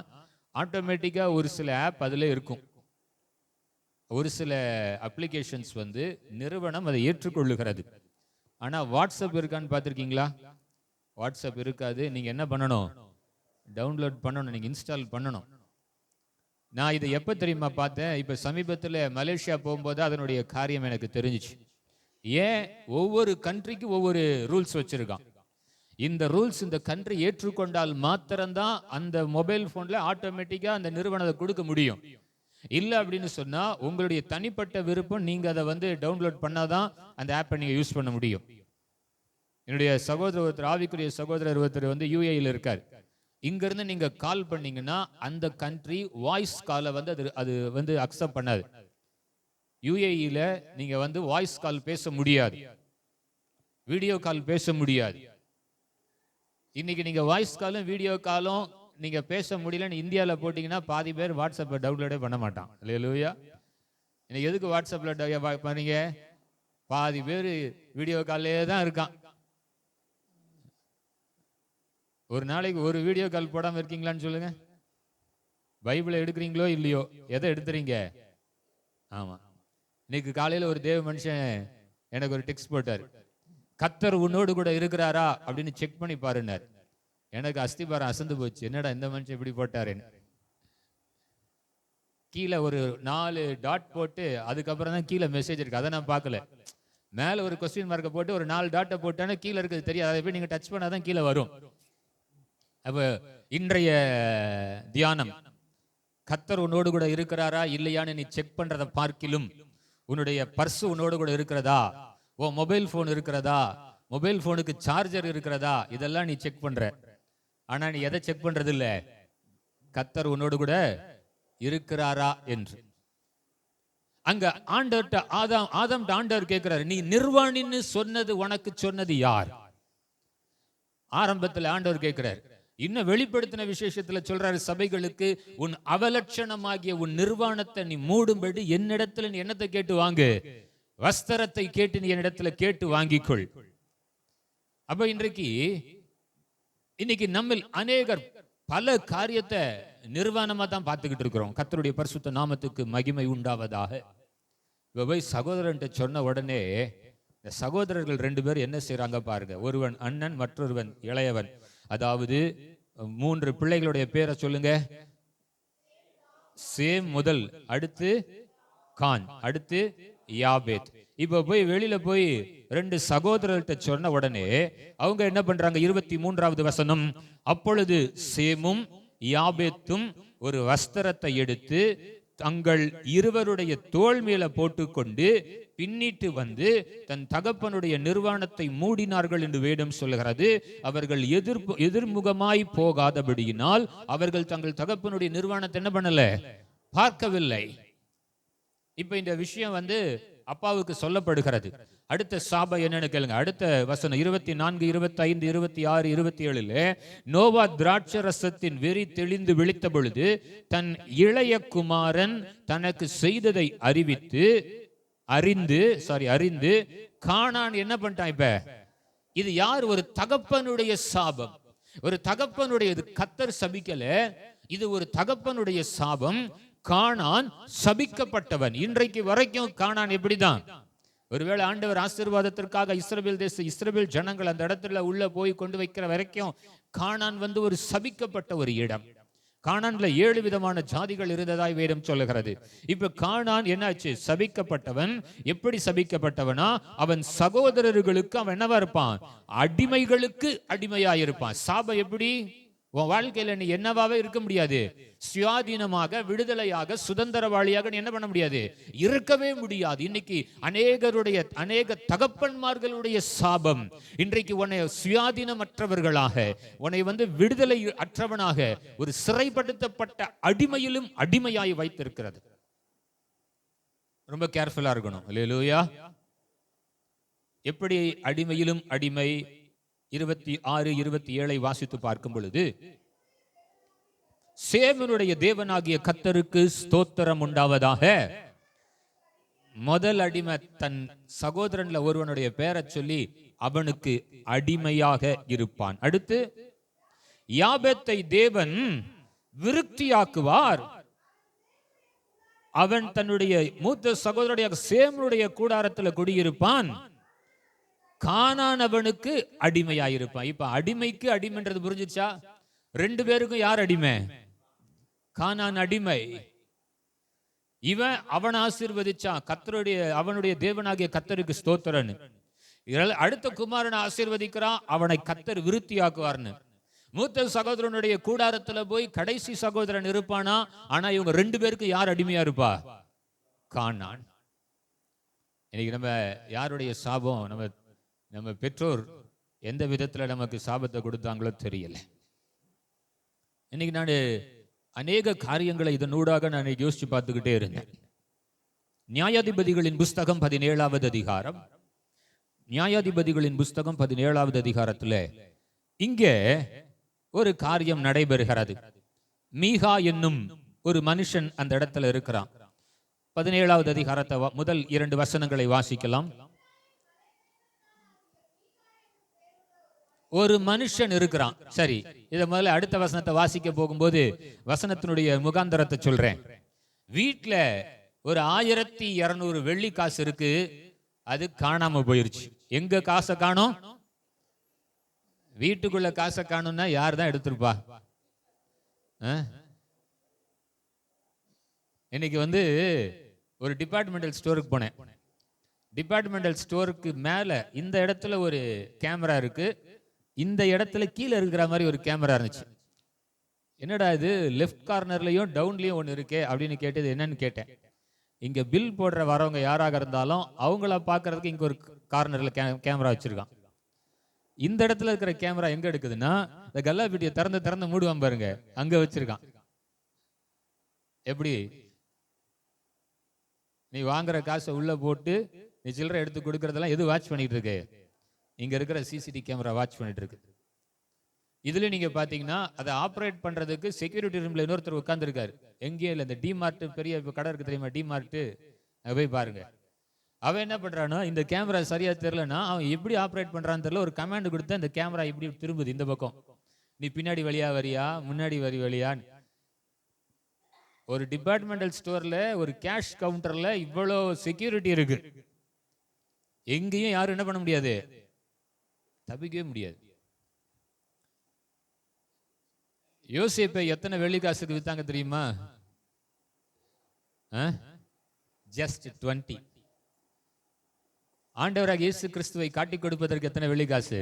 [SPEAKER 1] ஆட்டோமேட்டிக்கா ஒரு சில ஆப் அதுல இருக்கும். ஒரு சில அப்ளிகேஷன்ஸ் வந்து நிறுவனம் அதை ஏற்றுக்கொள்ளுகிறது. ஆனா வாட்ஸ்அப் இருக்கான்னு பார்த்துருக்கீங்களா? வாட்ஸ்அப் இருக்காது. நீங்க என்ன பண்ணணும்? டவுன்லோட் பண்ணணும், நீங்க இன்ஸ்டால் பண்ணணும். நான் இதை எப்ப தெரியுமா பார்த்தேன்? இப்ப சமீபத்தில் மலேசியா போகும்போது அதனுடைய காரியம் எனக்கு தெரிஞ்சிச்சு. ஏன் ஒவ்வொரு கண்ட்ரிக்கு ஒவ்வொரு ரூல்ஸ் வச்சிருக்கான். இந்த ரூல்ஸ் இந்த கண்ட்ரி ஏற்றுக்கொண்டால் மாத்திரம்தான் அந்த மொபைல் போன்ல ஆட்டோமேட்டிக்கா அந்த நிறுவனத்தை கொடுக்க முடியும். இல்ல அப்படின்னு சொன்னா உங்களுடைய தனிப்பட்ட விருப்பம், நீங்க அதை வந்து டவுன்லோட் பண்ணாதான் அந்த ஆப்பை நீங்க யூஸ் பண்ண முடியும். என்னுடைய சகோதரர் ஒருத்தர், ஆவிக்குரிய சகோதரர் ஒருத்தர் வந்து யூஏஇல இருக்கார். இங்க இருந்து நீங்க கால் பண்ணீங்கன்னா அந்த கண்ட்ரி வாய்ஸ் காலை வந்து அது வந்து அக்செப்ட் பண்ணாது. யூஏஇல நீங்க வந்து வாய்ஸ் கால் பேச முடியாது, வீடியோ கால் பேச முடியாது. இன்னைக்கு நீங்க வாய்ஸ் காலும் வீடியோ காலும் நீங்க பேச முடியலன்னு இந்தியாவில் போட்டீங்கன்னா பாதி பேர் வாட்ஸ்அப்பை டவுன்லோடே பண்ண மாட்டான். அல்லேலூயா. இன்னைக்கு எதுக்கு வாட்ஸ்அப்பில் பண்ணீங்க? பாதி பேர் வீடியோ காலே தான் இருக்கான். ஒரு நாளைக்கு ஒரு வீடியோ கால் போடாமல் இருக்கீங்களான்னு சொல்லுங்க. பைபிளை எடுக்கிறீங்களோ இல்லையோ, எதை எடுத்துறீங்க? ஆமா. இன்னைக்கு காலையில் ஒரு தேவ மனுஷன் எனக்கு ஒரு டெக்ஸ்ட் போட்டார். கர்த்தர் உன்னோடு கூட இருக்கிறாரா அப்படின்னு செக் பண்ணி பாருன்னார். எனக்கு அஸ்திபாரம் அசந்து போச்சு. என்னடா இந்த மனுஷன் இப்படி போட்டாருன்னு. கீழே ஒரு 4 டாட் போட்டு அதுக்கப்புறம் தான் கீழே மெசேஜ் இருக்கு, அதை நான் பார்க்கல. மேல ஒரு கொஸ்டின் மார்க்கை போட்டு ஒரு 4 டாட்டை போட்டானே கீழே இருக்கிறது தெரியாது. அதை போய் நீங்க டச் பண்ணாதான் கீழே வரும். அப்ப இன்றைய தியானம், கர்த்தர் உன்னோடு கூட இருக்கிறாரா இல்லையான்னு நீ செக் பண்றதை பார்க்கிலும் உன்னுடைய பர்ஸ் உன்னோடு கூட இருக்கிறதா, உன் மொபைல் போன் இருக்கிறதா, மொபைல் போனுக்கு சார்ஜர் இருக்கிறதா, இதெல்லாம் நீ செக் பண்ற. ஆனா நீ எதை செக் பண்றது இல்ல? கர்த்தர் உன்னோடு கூட இருக்கிறாரா என்று. அங்க ஆண்டவர்ட்ட ஆதாம் ஆண்டவர் கேட்கிறாரு, நீ நிர்வாணின்னு சொன்னது உனக்கு சொன்னது யார்? ஆரம்பத்தில் ஆண்டவர் கேட்கிறார். இன்னும் வெளிப்படுத்தின விசேஷத்துல சொல்றாரு சபைகளுக்கு, உன் அவலட்சணமாகிய உன் நிர்வாணத்தை நீ மூடும்படி என்னிடத்துல நீ என்னத்தை கேட்டு வாங்கு? வஸ்திரத்தை கேட்டு நீ என்னிடத்துல கேட்டு வாங்கிக்கொள். அப்ப இன்னைக்கு நம்மில் அநேகர் பல காரியத்தை நிர்வாணமா தான் பார்த்துக்கிட்டு இருக்கிறோம். கர்த்தருடைய பரிசுத்த நாமத்துக்கு மகிமை உண்டாவதாக. போய் சகோதரன் சொன்ன உடனே சகோதரர்கள் 2 பேர் என்ன செய்யறாங்க பாருங்க. ஒருவன் அண்ணன், மற்றொருவன் இளையவன். அதாவது 3 பிள்ளைகளுடைய பேரை சொல்லுங்க. சேம் முதல், அடுத்து கான், அடுத்து யாபேத். இப்ப போய் வெளியில போய் 2 சகோதரர்கிட்ட சொன்ன உடனே அவங்க என்ன பண்றாங்க? 23வது வசனம். அப்பொழுது சேமும் யாபேத்தும் ஒரு வஸ்திரத்தை எடுத்து தங்கள் இருவருடைய தோள் மேல போட்டுக்கொண்டு பின்னிட்டு வந்து தன் தகப்பனுடைய நிர்வாணத்தை மூடினார்கள் என்று வேதம் சொல்லுகிறது. அவர்கள் எதிர்முகமாய் போகாதபடியினால் அவர்கள் தங்கள் தகப்பனுடைய நிர்வாணத்தை என்ன பண்ணல? பார்க்கவில்லை. இப்ப இந்த விஷயம் வந்து அப்பாவுக்கு சொல்லப்படுகிறது. அடுத்த சாபம் என்னன்னு கேளுங்க. அடுத்த வசனம் 24, 25, 26, 27. நோவா திராட்சை ரசத்தின் வெறி தெளிந்து விழித்த பொழுது தன் இளைய குமாரன் தனக்கு செய்ததை அறிந்து கானான் என்ன பண்ணிட்டான்? இப்ப இது யார்? ஒரு தகப்பனுடைய சாபம். ஒரு தகப்பனுடைய, இது கர்த்தர் சபிக்கல, இது ஒரு தகப்பனுடைய சாபம். கானான் சபிக்கப்பட்டவன். இன்றைக்கு வரைக்கும் கானான் எப்படிதான்? ஒருவேளை ஆண்டவர் ஆசீர்வாதத்திற்காக இஸ்ரவேல் ஜனங்கள் அந்த இடத்துல உள்ள போய் கொண்டு வைக்கிற வரைக்கும் கானான் வந்து ஒரு சபிக்கப்பட்ட ஒரு இடம். கானான்ல 7 விதமான ஜாதிகள் இருந்ததாய் வேதம் சொல்லுகிறது. இப்ப கானான் என்னாச்சு? சபிக்கப்பட்டவன். எப்படி சபிக்கப்பட்டவனா? அவன் சகோதரர்களுக்கு அவன் என்னவா இருப்பான்? அடிமைகளுக்கு அடிமையாயிருப்பான். சாபம் எப்படி? உன் வாழ்க்கையில நீ என்னவாவே இருக்க முடியாது. சுயாதீனமாக, விடுதலையாக, சுதந்திரவாளியாக நீ என்ன பண்ண முடியாது? இருக்கவே முடியாது. இன்னைக்கு அநேக தகப்பன்மார்களுடைய சாபம் இன்றைக்கு உன்னை சுயாதீனமற்றவர்களாக, உன்னை வந்து விடுதலை அற்றவனாக, ஒரு சிறைப்படுத்தப்பட்ட அடிமையிலும் அடிமையாய் வைத்திருக்கிறது. ரொம்ப கேர்ஃபுல்லா இருக்கணும். அல்லேலூயா. எப்படி அடிமையிலும் அடிமை? 26, 27 வாசித்து பார்க்கும் பொழுது, சேமனுடைய தேவனாகிய கர்த்தருக்கு ஸ்தோத்திரம் உண்டாவதாக. முதல் அடிமை தன் சகோதரன்ல ஒருவனுடைய பெயரை சொல்லி அவனுக்கு அடிமையாக இருப்பான். அடுத்து யாபேத்தை தேவன் விருத்தியாக்குவார். அவன் தன்னுடைய மூத்த சகோதரனுடைய சேமனுடைய கூடாரத்தில் குடியிருப்பான். கானான் அவனுக்கு அடிமையாயிருப்பான். இப்ப அடிமைக்கு அடிமைன்றது புரிஞ்சுச்சா? 2 பேருக்கும் யார் அடிமை? கானான் அடிமை, இவன் அவன் ஆசீர்வதிச்சான், கர்த்தருடைய அவனுடைய தேவனாகிய கர்த்தருக்கு ஸ்தோத்திரன்னு. அடுத்த குமாரனை ஆசீர்வதிக்கிறான், அவனை கர்த்தர் விருத்தியாக்குவார்னு. மூத்த சகோதரனுடைய கூடாரத்துல போய் கடைசி சகோதரன் இருப்பானா, ஆனா இவங்க 2 பேருக்கு யார் அடிமையா இருப்பா? கானான். இன்னைக்கு நம்ம யாருடைய சாபம்? நம்ம பெற்றோர் எந்த விதத்துல நமக்கு சாபத்தை கொடுத்தாங்களோ தெரியல. இன்னைக்கு நான் அநேக காரியங்களை இதனூடாக நான் யோசிச்சு பார்த்துக்கிட்டே இருந்தேன். நியாயாதிபதிகளின் புஸ்தகம் 17வது அதிகாரம், நியாயாதிபதிகளின் புஸ்தகம் 17வது அதிகாரத்துல இங்கே ஒரு காரியம் நடைபெறுகிறது. மீகா என்னும் ஒரு மனுஷன் அந்த இடத்துல இருக்கிறான். 17வது அதிகாரத்தை முதல் 2 வசனங்களை வாசிக்கலாம். ஒரு மனுஷன் இருக்கிறான். சரி, இதை முதல்ல அடுத்த வசனத்தை வாசிக்க போகும்போது வசனத்தினுடைய முகாந்தரத்தை சொல்றேன். வீட்டுல ஒரு 1200 வெள்ளி காசு இருக்கு, அது காணாம போயிருச்சு. எங்க காசை காணோம்? வீட்டுக்குள்ள காசை காணும்னா யார் தான் எடுத்திருப்பா? இன்னைக்கு ஒரு டிபார்ட்மெண்டல் ஸ்டோருக்கு போனேன். டிபார்ட்மெண்டல் ஸ்டோருக்கு மேல இந்த இடத்துல ஒரு கேமரா இருக்கு, இந்த இடத்துல கீழே இருக்கிற மாதிரி ஒரு கேமரா இருந்துச்சு. என்னடா இது, லெஃப்ட் கார்னர்லயும் டவுன்லயும் ஒன்று இருக்கே அப்படின்னு கேட்டது. என்னன்னு கேட்டேன். இங்க பில் போடுற வரவங்க யாராக இருந்தாலும் அவங்கள பாக்குறதுக்கு இங்க ஒரு கார்னர்ல கேமரா வச்சிருக்கான். இந்த இடத்துல இருக்கிற கேமரா எங்க எடுக்குதுன்னா, இந்த கல்லாப்பீட்டியை திறந்து மூடுவான் பாருங்க, அங்க வச்சிருக்கான். எப்படி நீ வாங்குற காசை உள்ள போட்டு நீ சில்லறை எடுத்து கொடுக்கறதெல்லாம் எது வாட்ச் பண்ணிட்டு இருக்கு? இங்க இருக்கிற சிசிடிவி கேமரா வாட்ச் பண்ணிட்டு இருக்கு. இதுல நீங்க பாத்தீங்கன்னா அதை ஆப்ரேட் பண்றதுக்கு செக்யூரிட்டி ரூம்ல இன்னொருத்தர் உட்கார்ந்து இருக்காரு. எங்கேயும் இல்லை, இந்த டிமார்ட் பெரிய கடை இருக்கு தெரியுமா, டிமார்ட், போய் பாருங்க. அவன் என்ன பண்றானோ, இந்த கேமரா சரியா தெரியலன்னா அவன் எப்படி ஆப்ரேட் பண்றான்னு தெரியல, ஒரு கமாண்ட் கொடுத்தா இந்த கேமரா இப்படி திரும்புது இந்த பக்கம். நீ பின்னாடி வழியா வரியா, முன்னாடி வழியா. ஒரு டிபார்ட்மெண்டல் ஸ்டோர்ல ஒரு கேஷ் கவுண்டர்ல இவ்வளோ செக்யூரிட்டி இருக்கு. எங்கேயும் யாரும் என்ன பண்ண முடியாது, தப்பிக்கவே முடியாது. யோசேப்பை எத்தனை வெள்ளி காசுக்கு வித்தாங்க தெரியுமா? ஜஸ்ட் 20. ஆண்டவராக இயேசு கிறிஸ்துவை காட்டி கொடுப்பதற்கு எத்தனை வெள்ளி காசு?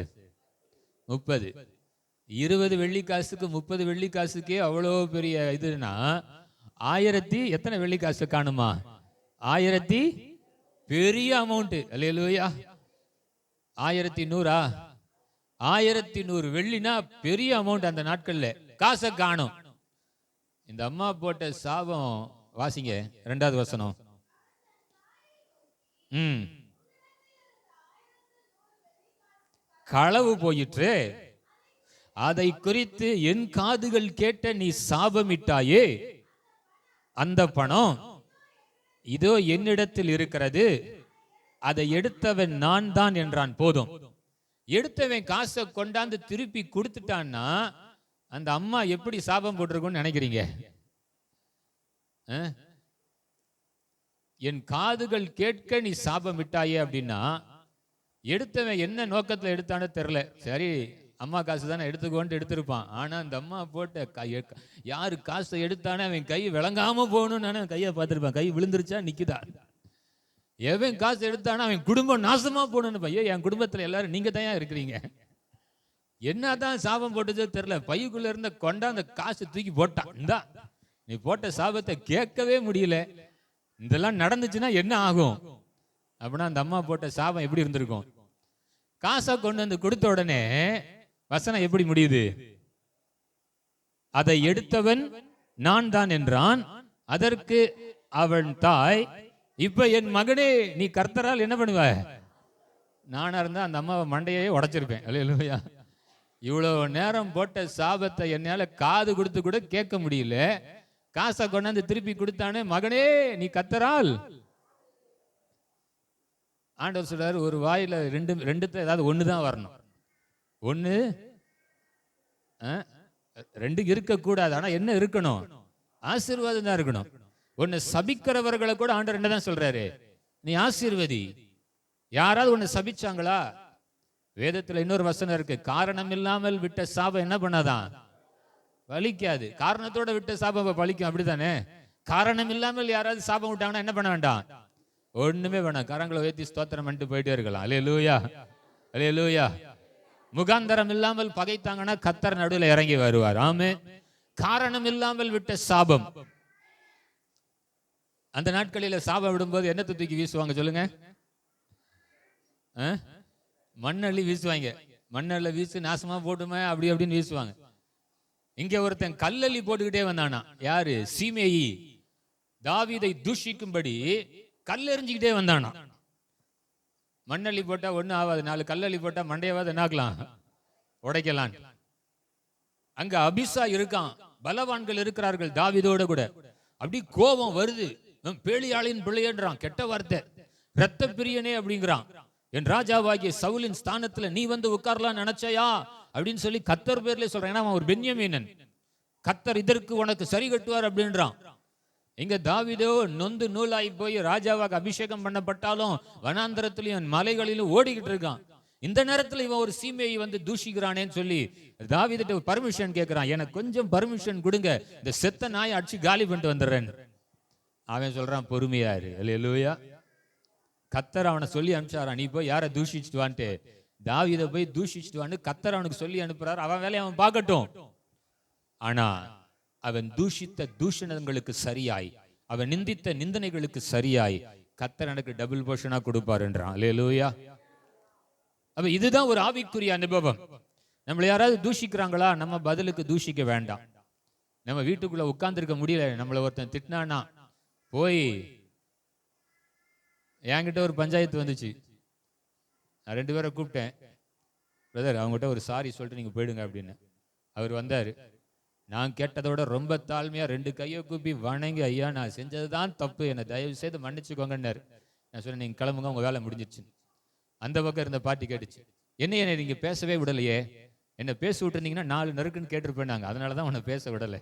[SPEAKER 1] 30. 20 வெள்ளி காசுக்கு 30 வெள்ளி காசுக்கே அவ்வளோ பெரிய இதுனா, 1000 எத்தனை வெள்ளி காசு காணுமா? 1000 பெரிய அமௌண்ட். அல்லேலூயா. 1100 1100 வெள்ளினா பெரிய அமௌண்ட். அந்த நாட்கள்ல காசை காணும். இந்த அம்மா போட்ட சாபம் வாசிங்க, 2வது வசனம். களவு போயிற்று, அதை குறித்து என் காதுகள் கேட்ட நீ சாபமிட்டாயே, அந்த பணம் இதோ என்னிடத்தில் இருக்கிறது, அதை எடுத்தவன் நான் தான் என்றான். போதும். எடுத்தவன் காசை கொண்டாந்து திருப்பி கொடுத்துட்டான்னா அந்த அம்மா எப்படி சாபம் போட்டிருக்கும்னு நினைக்கிறீங்க? என் காதுகள் கேட்க நீ சாபம் விட்டாயே அப்படின்னா, எடுத்தவன் என்ன நோக்கத்துல எடுத்தானோ தெரியல. சரி, அம்மா காசு தானே எடுத்துக்கோன்ட்டு எடுத்திருப்பான். ஆனா அந்த அம்மா போட்ட யாரு காசை எடுத்தானே அவன் கை விளங்காம போகணும்னு கையை பார்த்துருப்பான். கை விழுந்துருச்சா நிக்குதா? எவன் காசு எடுத்தானோ அவன் குடும்பம் நாசமா போகணும்னு. பையன், என் குடும்பத்துல எல்லாரும் நீங்க தான் இருக்கிறீங்க. என்னதான் சாபம் போட்டதோ தெரியல, பையுக்குள்ள இருந்த கொண்டா அந்த காசு தூக்கி போட்டான். இந்தா நீ போட்ட சாபத்தை கேட்கவே முடியல. இதெல்லாம் நடந்துச்சுன்னா என்ன ஆகும் அப்படின்னா, அந்த அம்மா போட்ட சாபம் எப்படி இருந்திருக்கும்? காசை கொண்டு வந்து கொடுத்த உடனே வசனம் எப்படி முடியுது? அதை எடுத்தவன் நான் தான் என்றான். அதற்கு அவன் தாய், இப்ப என் மகனே நீ கர்த்தரால் என்ன பண்ணுவ? நானா இருந்தா அந்த அம்மாவை மண்டையே உடைச்சிருப்பேன். அல்லேலூயா. இவ்வளவு நேரம் போட்ட சாபத்தை என்னால காது கொடுத்து கூட கேட்க முடியல. காசை கொண்டாந்து திருப்பி கொடுத்தானே, மகனே நீ கர்த்தரால். ஆண்டவர் சொல்றாரு, ஒரு வாயில ரெண்டு ஏதாவது ஒண்ணுதான் வரணும். ஒண்ணு 2 இருக்கக்கூடாது. ஆனா என்ன இருக்கணும்? ஆசீர்வாதம் தான் இருக்கணும். ஒன்னு சபிக்கிறவர்களை கூட ஆண்டவர் என்னதான் சொல்றாரு, நீ ஆசீர்வதி. யாராவது ஒன்னு சபிச்சாங்களா? வேதத்துல இன்னொரு வசனம் இருக்கு, காரணம் இல்லாமல் விட்ட சாபம் என்ன பண்ணாதான்? பலிக்காது. காரணத்தோட விட்ட சாபம் பலிக்கும். அப்படித்தானே? காரணம் இல்லாமல் யாராவது சாபம் விட்டாங்கன்னா என்ன பண்ண வேண்டாம்? ஒண்ணுமே வேணாம். கரங்களை உயர்த்தி ஸ்தோத்திரம் பண்ணிட்டு போயிட்டே இருக்கலாம். அல்லேலூயா, அல்லேலூயா. முகாந்தரம் இல்லாமல் பகைத்தாங்கன்னா கர்த்தர் நடுவில் இறங்கி வருவார். ஆமென். காரணம் இல்லாமல் விட்ட சாபம். அந்த நாட்களில் சாபம் விடும்போது என்னத்தை தூக்கி வீசுவாங்க சொல்லுங்க? மண்ணள்ளி வீசுவாங்க. மண்ணள்ள வீசு நாசமா போட்டுமே அப்படி அப்படின்னு வீசுவாங்க. இங்க ஒருத்தன் கல்லள்ளி போட்டுக்கிட்டே வந்தானா. யாரு? சீமேயி. தாவீதை தூஷிக்கும்படி கல்லெறிஞ்சுக்கிட்டே வந்தானா. மண்ணள்ளி போட்டா ஒன்னும் ஆகாது, 4 கல்லள்ளி போட்டா மண்டையாவது என்னாக்கலாம்? உடைக்கலாம். அங்க அபிசா இருக்கான், பலவான்கள் இருக்கிறார்கள் தாவீதோட கூட. அப்படி கோபம் வருது. பேலியாளின் பிள்ளையன்றான், கெட்ட வார்த்தை. இரத்த பிரியனே அப்படிங்கிறான். என் ராஜாவாகிய சவுலின் ஸ்தானத்துல நீ வந்து உட்காரலாம் நினைச்சையா அப்படின்னு சொல்லி கர்த்தர் பேர்ல சொல்றேன். ஏன்னா அவன் ஒரு பென்யமீனன். கர்த்தர் இதற்கு உனக்கு சரி கட்டுவார் அப்படின்றான். இங்க தாவீதோ நொந்து நூலாகி போய் ராஜாவாக அபிஷேகம் பண்ணப்பட்டாலும் வனாந்தரத்திலையும் மலைகளிலும் ஓடிக்கிட்டு இருக்கான். இந்த நேரத்தில் இவன் ஒரு சீமையை வந்து தூஷிக்கிறானேன்னு சொல்லி தாவீதுட்ட பர்மிஷன் கேட்கிறான். எனக்கு கொஞ்சம் பர்மிஷன் கொடுங்க, இந்த செத்த நாயை அடிச்சு காலி பண்ணிட்டு வந்துடுறேன். அவன் சொல்றான், பொறுமையாரு. அல்லேலூயா. கர்த்தர் அவனை சொல்லி அனுப்பிச்சாரான், நீ போய் யாரை தூஷிச்சுட்டு வான்ட்டு. தாவீதை போய் தூஷிச்சுட்டு வான்னு கர்த்தர் அவனுக்கு சொல்லி அனுப்புறாரு. அவன் வேலையை அவன் பார்க்கட்டும். ஆனா அவன் தூஷித்த தூஷணங்களுக்கு சரியாய், அவன் நிந்தித்த நிந்தனைகளுக்கு சரியாய் கர்த்தர் எனக்கு டபுள் போர்ஷனா கொடுப்பாருன்றான். அல்லேலூயா. அப்ப இதுதான் ஒரு ஆவிக்குரிய அனுபவம். நம்மள யாராவது தூஷிக்கிறாங்களா, நம்ம பதிலுக்கு தூஷிக்க வேண்டாம். நம்ம வீட்டுக்குள்ள உட்கார்ந்துருக்க முடியல, நம்மள ஒருத்தன் திட்டினானா போய், என்கிட்ட ஒரு பஞ்சாயத்து வந்துச்சு. நான் 2 பேரை கூப்பிட்டேன். பிரதர் அவங்ககிட்ட ஒரு சாரி சொல்லிட்டு நீங்க போயிடுங்க அப்படின்னு. அவர் வந்தாரு. நான் கேட்டதோட ரொம்ப தாழ்மையா 2 கையை கூப்பி வணங்கி, ஐயா நான் செஞ்சதுதான் தப்பு, என்னை தயவு செய்து மன்னிச்சுக்கோங்கன்னாரு. நான் சொன்னேன், நீங்க கிளம்புங்க, உங்க வேலை முடிஞ்சிருச்சு. அந்த பக்கம் இருந்த பாட்டி கேட்டுச்சு, என்னை நீங்க பேசவே விடலையே, என்ன பேச விட்டுருந்தீங்கன்னா 4 நறுக்குன்னு கேட்டிருப்பேன், அதனாலதான் உன்னை பேச விடலை.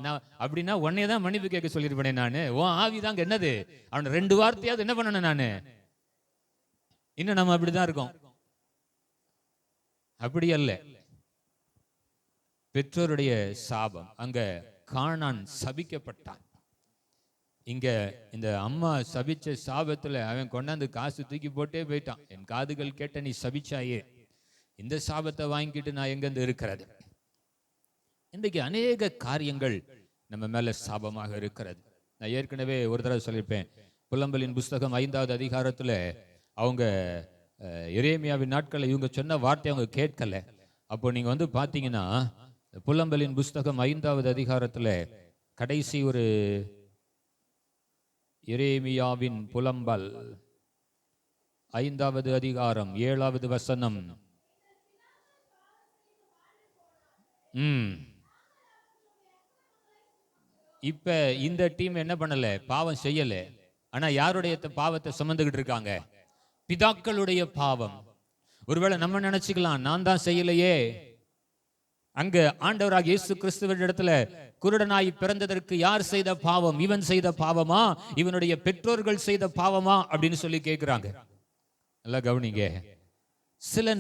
[SPEAKER 1] நான் அப்படின்னா உன்னையே தான் மன்னிப்பு கேட்க சொல்லியிருப்பேன். நானு உன் ஆவிதாங்க என்னது, அவனை 2 வார்த்தையாவது என்ன பண்ணணும் நானு. இன்னும் நம்ம அப்படிதான் இருக்கோம். அப்படி அல்ல. பெற்றோருடைய சாபம். அங்க கானான் சபிக்கப்பட்டான். இங்க இந்த அம்மா சபிச்ச சாபத்துல அவன் கொண்டாந்து காசு தூக்கி போட்டே போயிட்டான். என் காதுகள் கேட்ட நீ சபிச்சாயே, இந்த சாபத்தை வாங்கிட்டு நான் எங்கிருந்து இருக்கிறது. இன்றைக்கு அநேக காரியங்கள் நம்ம மேல சாபமாக இருக்கிறது. நான் ஏற்கனவே ஒரு தடவை சொல்லியிருப்பேன். புலம்பலின் புஸ்தகம் 5வது அதிகாரத்துல அவங்க எரேமியாவின் நாட்களில் இவங்க சொன்ன வார்த்தை அவங்க கேட்கல. அப்போ நீங்க வந்து பாத்தீங்கன்னா புலம்பலின் புஸ்தகம் 5வது அதிகாரத்துல கடைசி ஒரு எரேமியாவின் புலம்பல் 5வது அதிகாரம் 7வது வசனம். இப்ப இந்த டீம் என்ன பண்ணல, பாவம் செய்யல. ஆனா யாருடைய பாவத்தை சுமந்துகிட்டு இருக்காங்க? பிதாக்களுடைய பாவம். ஒருவேளை நம்ம நினைச்சுக்கலாம், நான் தான் செய்யலையே. அங்க ஆண்டவராக இயேசு கிறிஸ்துவின் இடத்துல குருடனாய் பிறந்ததற்கு யார் செய்த பாவம்? இவன் செய்த பாவமா, இவனுடைய பெற்றோர்கள் செய்த பாவமா அப்படின்னு சொல்லி கேட்கிறாங்க. நல்லா கவனிங்க. சில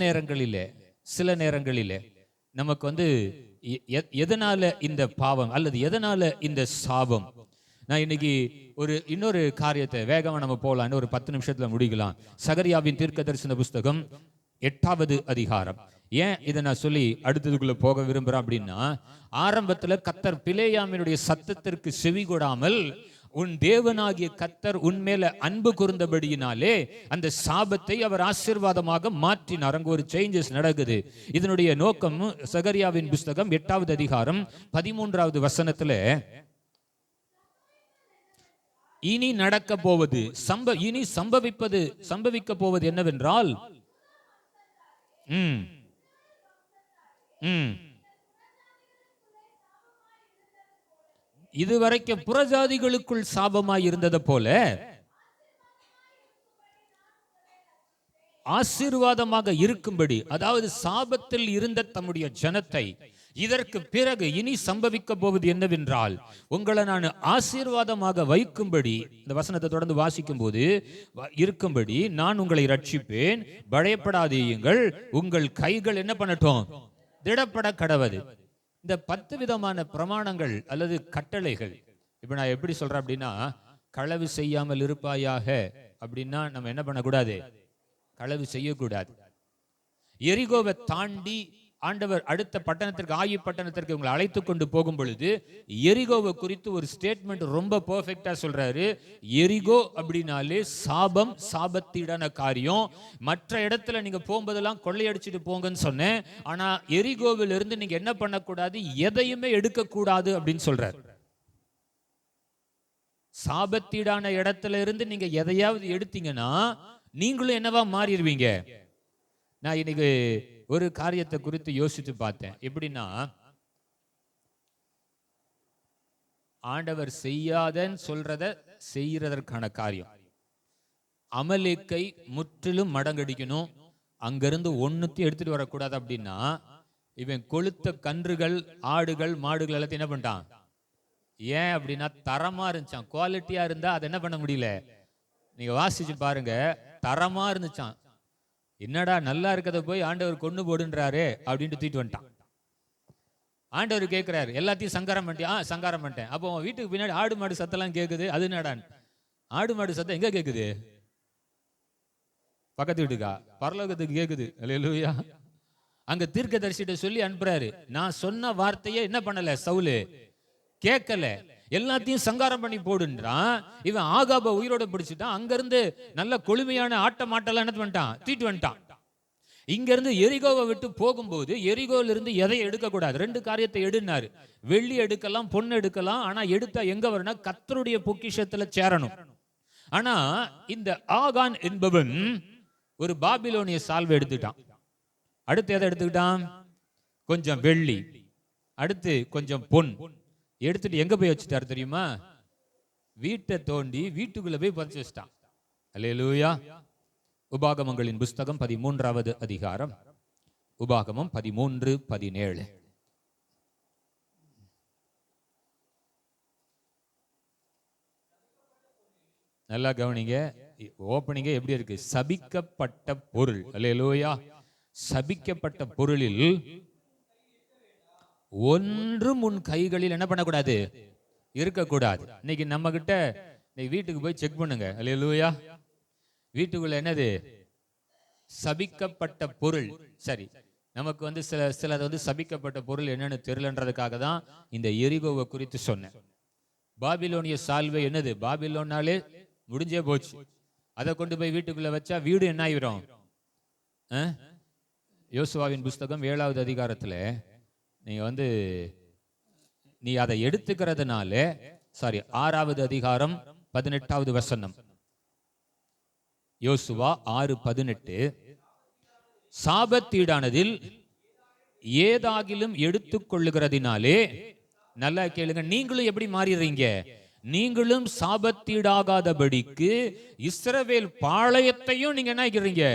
[SPEAKER 1] நேரங்களிலே நமக்கு வந்து எதனால இந்த பாவம் அல்லது எதனால இந்த சாபம். நான் இன்னைக்கு இன்னொரு காரியத்தை வேகமா நம்ம போலாம், ஒரு 10 நிமிஷத்துல முடிக்கலாம். சகரியாவின் தீர்க்கதரிசன புஸ்தகம் 8வது அதிகாரம். ஏன் இதை நான் சொல்லி அடுத்ததுக்குள்ள போக விரும்புறேன் அப்படின்னா, ஆரம்பத்துல கர்த்தர் பிலேயாமினுடைய சத்தத்திற்கு செவி கொடாமல் உன் தேவனாகிய கர்த்தர் உன்மேல அன்பு கூர்ந்தபடியினாலே அந்த சாபத்தை அவர் ஆசீர்வாதமாக மாற்றினார். அங்க ஒரு சேஞ்சஸ் நடக்குது. இதனுடைய நோக்கம் சகரியாவின் புஸ்தகம் 8வது அதிகாரம் 13வது வசனத்துல, இனி நடக்க போவது இனி சம்பவிக்க போவது என்னவென்றால், இதுவரைக்கும் புறஜாதிகளுக்குள் சாபமாய் இருந்தது போல ஆசீர்வாதமாக இருக்கும்படி, அதாவது சாபத்தில் இருந்த தம்முடைய ஜனத்தை இதற்கு பிறகு இனி சம்பவிக்க போவது என்னவென்றால், உங்களை நான் ஆசீர்வாதமாக வைக்கும்படி, இந்த வசனத்தை தொடர்ந்து வாசிக்கும் போது, இருக்கும்படி நான் உங்களை ரட்சிப்பேன், பயப்படாதீங்கள், உங்கள் கைகள் என்ன பண்ணட்டும், திடப்பட கடவது. இந்த 10 விதமான பிரமாணங்கள் அல்லது கட்டளைகள் இப்போ நான் எப்படி சொல்றேன் அப்படின்னா, களவு செய்யாமல் இருப்பாயாக அப்படின்னா நம்ம என்ன பண்ணக்கூடாது? களவு செய்யக்கூடாது. எரிகோவை தாண்டி ஆண்டவர் அடுத்த பட்டணத்திற்கு, ஆயி பட்டணத்திற்கு உங்களை அழைத்து கொண்டு போகும் பொழுது எரிகோவை குறித்து ஒரு ஸ்டேட்மெண்ட் ரொம்ப பெர்ஃபெக்ட்டா சொல்றாரு. எரிகோ அப்படின்னாலே சாபம், சாபத்தீடான காரியம். மற்ற இடத்துல நீங்க போகும்போதெல்லாம் கொள்ளையடிச்சிட்டு போங்கன்னு சொன்னேன். ஆனா எரிகோவில் இருந்து நீங்க என்ன பண்ணக்கூடாது? எதையுமே எடுக்கக்கூடாது அப்படின்னு சொல்றாரு. சாபத்தீடான இடத்துல இருந்து நீங்க எதையாவது எடுத்தீங்கன்னா நீங்களும் என்னவா மாறிடுவீங்க. நான் இன்னைக்கு ஒரு காரியத்தை குறித்து யோசித்து பார்த்தேன். எப்படின்னா, ஆண்டவர் செய்யாதன்னு சொல்றத செய்யறதற்கான காரியம். அமலேக்கை முற்றிலும் மடங்கடிக்கணும், அங்கிருந்து ஒன்னுத்தையும் எடுத்துட்டு வரக்கூடாது அப்படின்னா, இவன் கொளுத்த கன்றுகள், ஆடுகள், மாடுகள் எல்லாத்தையும் என்ன பண்ணிட்டான்? ஏன் அப்படின்னா தரமா இருந்துச்சான். குவாலிட்டியா இருந்தா அதை என்ன பண்ண முடியல. நீங்க வாசிச்சு பாருங்க, தரமா இருந்துச்சான். என்னடா நல்லா இருக்கத போய் ஆண்டவர் கொண்டு போடுன்றாரு அப்படின்ட்டு தூக்கிட்டு வந்துட்டான். ஆண்டவர் கேட்கிறாரு, எல்லாத்தையும் சங்காரம் பண்ணிட்டியா? சங்காரம் பண்ணிட்டேன். அப்போ வீட்டுக்கு பின்னாடி ஆடு மாடு சத்தெல்லாம் கேட்குது. அது என்னடான்? ஆடு மாடு சத்தம் எங்க கேட்குது? பக்கத்து வீட்டுக்கா? பரலோகத்துக்கு கேட்குது. அல்லேலூயா. அங்க தீர்க்கதரிசிட்ட சொல்லி அனுப்புறாரு, நான் சொன்ன வார்த்தையை என்ன பண்ணல சவுலு? கேட்கல. எல்லாத்தையும் சங்காரம் பண்ணி போடுன்றான். இவன் ஆகாப உயிரோட பிடிச்சிட்டான். அங்க இருந்து நல்ல கொழுமையான ஆட்ட மாட்டெல்லாம் என்ன பண்ணிட்டான்? தீட்டு வந்துட்டான். இங்க இருந்து எரிகோவை விட்டு போகும்போது எரிகோல இருந்து எதையும் எடுக்க கூடாது. ரெண்டு காரியத்தை எடுனாரு. வெள்ளி எடுக்கலாம், பொண்ணு எடுக்கலாம். ஆனா எடுத்தா எங்க வரணும்? கர்த்தருடைய பொக்கிஷத்துல சேரணும். ஆனா இந்த ஆகான் என்பவன் ஒரு பாபிலோனிய சால்வை எடுத்துட்டான். அடுத்து எதை எடுத்துக்கிட்டான்? கொஞ்சம் வெள்ளி, அடுத்து கொஞ்சம் பொன் எடுத்துட்டு எங்க போய் வச்சுட்டாரு தெரியுமா? வீட்டை தோண்டி வீட்டுக்குள்ள போய் பதிச்சு வச்சிட்டான். அல்லேலூயா. உபாகமங்களின் புஸ்தகம் 13வது அதிகாரம், உபாகமம் 13:17. நல்லா கவனிங்க. ஓப்பனிங்க எப்படி இருக்கு? சபிக்கப்பட்ட பொருள். அல்லேலூயா. சபிக்கப்பட்ட பொருளில் ஒன்றும் உன் கைகளில் என்ன பண்ணக்கூடாது? இருக்கக்கூடாது. இன்னைக்கு நம்ம கிட்ட வீட்டுக்கு போய் செக் பண்ணுங்க. அல்லேலூயா. வீட்டுக்குள்ள என்னது? சபிக்கப்பட்ட பொருள். சரி, நமக்கு வந்து சிலது வந்து சபிக்கப்பட்ட பொருள் என்னன்னு தெரியலன்றதுக்காக தான் இந்த எரிகோவை குறித்து சொன்னேன். பாபிலோனிய சால்வை என்னது? பாபிலோனாலே முடிஞ்சே போச்சு. அதை கொண்டு போய் வீட்டுக்குள்ள வச்சா வீடு என்ன ஆயிரும்? யோசுவாவின் புஸ்தகம் 7வது அதிகாரத்துல நீங்க வந்து நீ அதை எடுத்துக்கிறதுனால, 6வது அதிகாரம் 18வது வசனம், யோசுவா 6:18, சாபத்தீடானதில் ஏதாகிலும் எடுத்துக் கொள்ளுகிறதினாலே, நல்லா கேளுங்க, நீங்களும் எப்படி மாறிடுறீங்க? நீங்களும் சாபத்தீடாகாதபடிக்கு இஸ்ரவேல் பாளையத்தையும் நீங்க என்ன ஆகிறீங்க?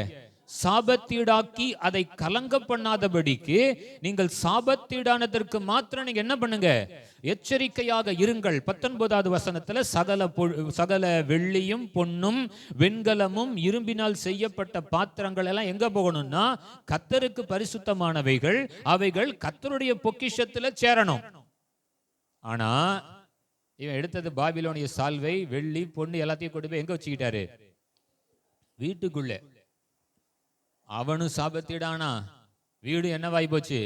[SPEAKER 1] சாபத்தீடாக்கி அதை கலங்க பண்ணாதபடிக்கு நீங்கள் சாபத்தீடானதற்கு மாத்திரம் நீங்க என்ன பண்ணுங்க? எச்சரிக்கையாக இருங்கள். 19வது வசனத்துல சகல வெள்ளியும் பொன்னும் வெண்கலமும் இரும்பினால் செய்யப்பட்ட பாத்திரங்கள் எல்லாம் எங்க போகணும்னா கர்த்தருக்கு பரிசுத்தமானவைகள், அவைகள் கர்த்தருடைய பொக்கிஷத்துல சேரணும். ஆனா இவன் எடுத்தது பாபிலோனிய சால்வை, வெள்ளி, பொண்ணு எல்லாத்தையும் கொண்டு போய் எங்க வச்சுக்கிட்டாரு? வீட்டுக்குள்ள. அவனும் சாபத்தீடானா, வீடு என்னவாய் போச்சு?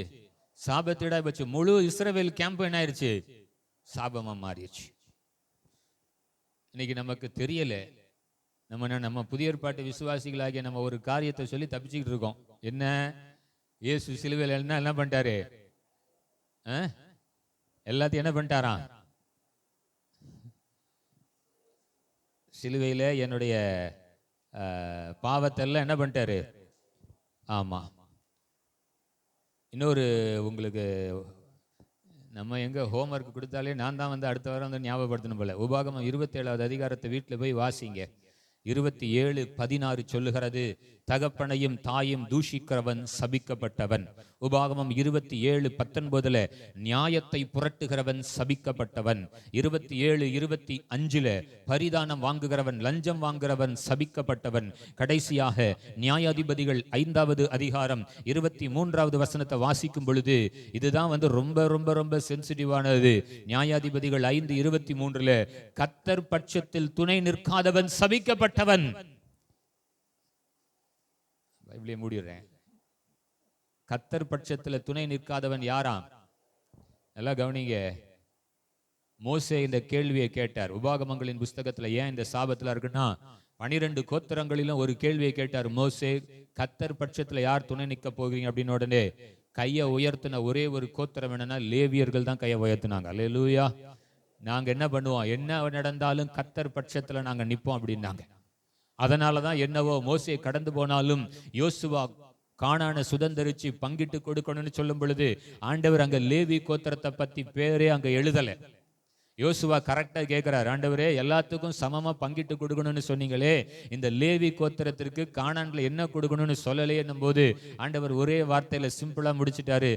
[SPEAKER 1] சாபத்தீடாய் போச்சு. முழு இஸ்ரவேல் கேம்ப் என்ன ஆயிருச்சு? சாபமா மாறிடுச்சு. இன்னைக்கு நமக்கு தெரியல. நம்ம புதிய ஏற்பாட்டு விசுவாசிகளாகிய நம்ம ஒரு காரியத்தை சொல்லி தப்பிச்சுக்கிட்டு இருக்கோம். என்ன? இயேசு சிலுவையில் என்ன பண்ணிட்டாரு? எல்லாத்தையும் என்ன பண்ணிட்டாராம்? சிலுவையில் என்னுடைய பாவத்தெல்லாம் என்ன பண்ணிட்டாரு? ஆமா. இன்னொரு உங்களுக்கு நம்ம எங்க ஹோம்ஒர்க் கொடுத்தாலே நான் தான் வந்து அடுத்த வாரம் வந்து ஞாபகப்படுத்தணும் போல. உபாகமம் 27வது அதிகாரத்தை வீட்டில் போய் வாசிங்க. 27:16 சொல்லுகிறது, தகப்பனையும் தாயும் தூஷிக்கிறவன் சபிக்கப்பட்டவன். உபாகமம் 27:19 நியாயத்தை புரட்டுகிறவன் சபிக்கப்பட்டவன். 27:25 பரிதானம் வாங்குகிறவன், லஞ்சம் வாங்குகிறவன் சபிக்கப்பட்டவன். கடைசியாக நியாயாதிபதிகள் 5வது அதிகாரம் 23வது வசனத்தை வாசிக்கும் பொழுது, இதுதான் ரொம்ப ரொம்ப ரொம்ப சென்சிட்டிவானது. நியாயாதிபதிகள் 5:23 கர்த்தர் பட்சத்தில் துணை நிற்காதவன் சபிக்கப்பட்டவன். பைபிளை மூடிடுறேன். கர்த்தர் பட்சத்தில் துணை நிற்காதவன் யாராம்? நல்லா கவனிங்க. மோசே இந்த கேள்வியை கேட்டார். உபாகமங்களின் புஸ்தகத்துல ஏன் இந்த சாபத்துல இருக்குன்னா, 12 கோத்திரங்களிலும் ஒரு கேள்வியை கேட்டார் மோசே. கர்த்தர் பட்சத்துல யார் துணை நிற்க போகிறீங்க அப்படின்னு உடனே கையை உயர்த்தின ஒரே ஒரு கோத்திரம் என்னன்னா, லேவியர்கள் தான் கையை உயர்த்தினாங்க. அல்லேலூயா. நாங்க என்ன பண்ணுவோம், என்ன நடந்தாலும் கர்த்தர் பட்சத்துல நாங்க நிற்போம் அப்படின்னாங்க. அதனாலதான் என்னவோ மோசே கடந்து போனாலும் யோசுவா கானானை சுதந்தரிச்சு பங்கிட்டு கொடுக்கணும்னு சொல்லும் பொழுது ஆண்டவர் அங்க லேவி கோத்திரத்தை பத்தி பேரே அங்க எழுதல. யோசுவா கரெக்டா கேட்கிறார், ஆண்டவரே எல்லாத்துக்கும் சமமா பங்கிட்டு கொடுக்கணும்னு சொன்னீங்களே, இந்த லேவி கோத்திரத்திற்கு கானான்ல என்ன கொடுக்கணும்னு சொல்லலையே போது ஆண்டவர் ஒரே வார்த்தையில சிம்பிளா முடிச்சிட்டாரு,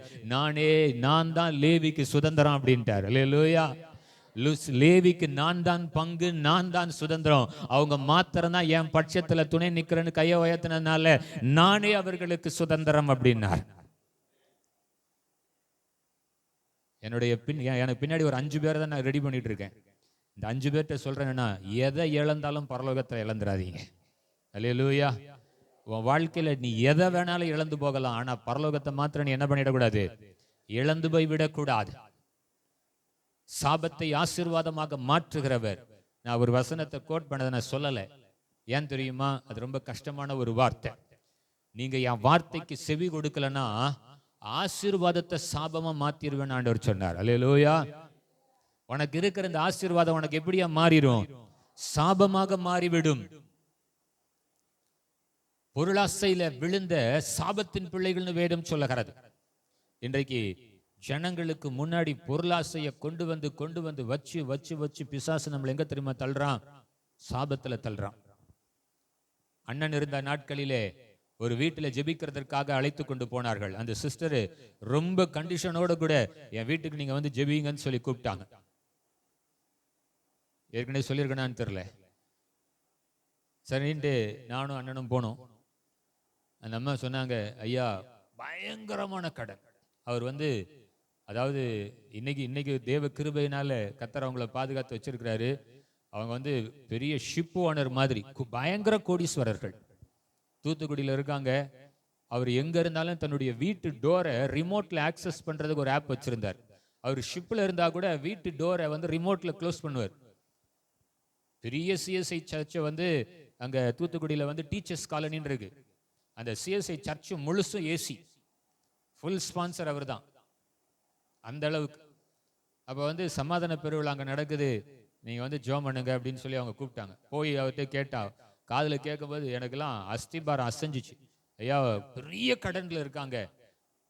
[SPEAKER 1] நான் தான் லேவிக்கு சுதந்திரம் அப்படின்ட்டார். அல்லேலூயா. லேவிக்கு நான் தான் பங்கு, நான் தான் சுதந்திரம். அவங்க மாத்திரம் தான் என் பட்சத்துல துணை நிக்கிறேன்னு கையை உயர்த்தினதுனால நானே அவர்களுக்கு சுதந்திரம் அப்படின்னார். எனக்கு பின்னாடி ஒரு 5 பேரை தான் நான் ரெடி பண்ணிட்டு இருக்கேன். இந்த 5 பேர்கிட்ட சொல்றேன்னா, எதை இழந்தாலும் பரலோகத்தை இழந்துடாதீங்க. அல்லேலூயா. உன் வாழ்க்கையில நீ எதை வேணாலும் இழந்து போகலாம், ஆனா பரலோகத்தை மாத்திரம் நீ என்ன பண்ணிடக்கூடாது, இழந்து போய் விடக்கூடாது. சாபத்தை ஆசீர்வாதமாக மாற்றுகிறவர். நான் ஒரு வசனத்தை கோட் பண்ணதை நான் சொல்லலை. ஏன் தெரியுமா, அது ரொம்ப கஷ்டமான ஒரு வார்த்தை. நீங்க என் வார்த்தைக்கு செவி கொடுக்கலன்னா ஆசீர்வாதத்தை சாபமா மாத்திருவேன் ஆண்டவர் சொன்னார். அல்லேலூயா. உனக்கு இருக்கிற இந்த ஆசீர்வாதம் உனக்கு எப்படியா மாறிடும், சாபமாக மாறிவிடும். பொருளாசையில விழுந்த சாபத்தின் பிள்ளைகள்னு வேதம் சொல்லுகிறது. இன்றைக்கு ஜனங்களுக்கு முன்னாடி பொருளாசையை கொண்டு வந்து வச்சு பிசாசு நம்மளை எங்க தெரியுமா தள்ளுறான், சாபத்துல தள்ளுறான். அண்ணன் இருந்த நாட்களிலே ஒரு வீட்டில் ஜெபிக்கிறதுக்காக அழைத்து கொண்டு போனார்கள். அந்த சிஸ்டர் ரொம்ப கண்டிஷனோட கூட என் வீட்டுக்கு நீங்க வந்து ஜெபிங்கன்னு சொல்லி கூப்பிட்டாங்க. ஏற்கனவே சொல்லியிருக்கேன்னு தெரியல. சரின்ட்டு நானும் அண்ணனும் போனோம். அந்த அம்மா சொன்னாங்க, ஐயா பயங்கரமான கடன். அவர் அதாவது இன்னைக்கு தேவ கிருபையினால கர்த்தர் அவங்கள பாதுகாத்து வச்சிருக்கிறாரு. அவங்க பெரிய ஷிப் ஓனர் மாதிரி பயங்கர கோடீஸ்வரர்கள். தூத்துக்குடியில் இருக்காங்க. அவர் எங்க இருந்தாலும் தன்னுடைய வீட்டு டோரை ரிமோட்ல ஆக்சஸ் பண்றதுக்கு ஒரு ஆப் வச்சிருந்தார். அவர் ஷிப்ல இருந்தா கூட வீட்டு டோரை ரிமோட்ல க்ளோஸ் பண்ணுவார். பெரிய சிஎஸ்ஐ சர்ச்சை அங்க தூத்துக்குடியில டீச்சர்ஸ் காலனின்னு இருக்கு. அந்த சிஎஸ்ஐ சர்ச் முழுசும் ஏசி, ஃபுல் ஸ்பான்சர் அவர் தான். அந்த அளவுக்கு. அப்போ சமாதான பெருவிழா அங்கே நடக்குது, நீங்கள் ஜோம் பண்ணுங்க அப்படின்னு சொல்லி அவங்க கூப்பிட்டாங்க. போய் அவர்கிட்ட கேட்டா, காதில் கேட்கும்போது எனக்கெல்லாம் அஸ்திபாரம் அசைஞ்சிச்சு. ஐயா பெரிய கடன்ல இருக்காங்க,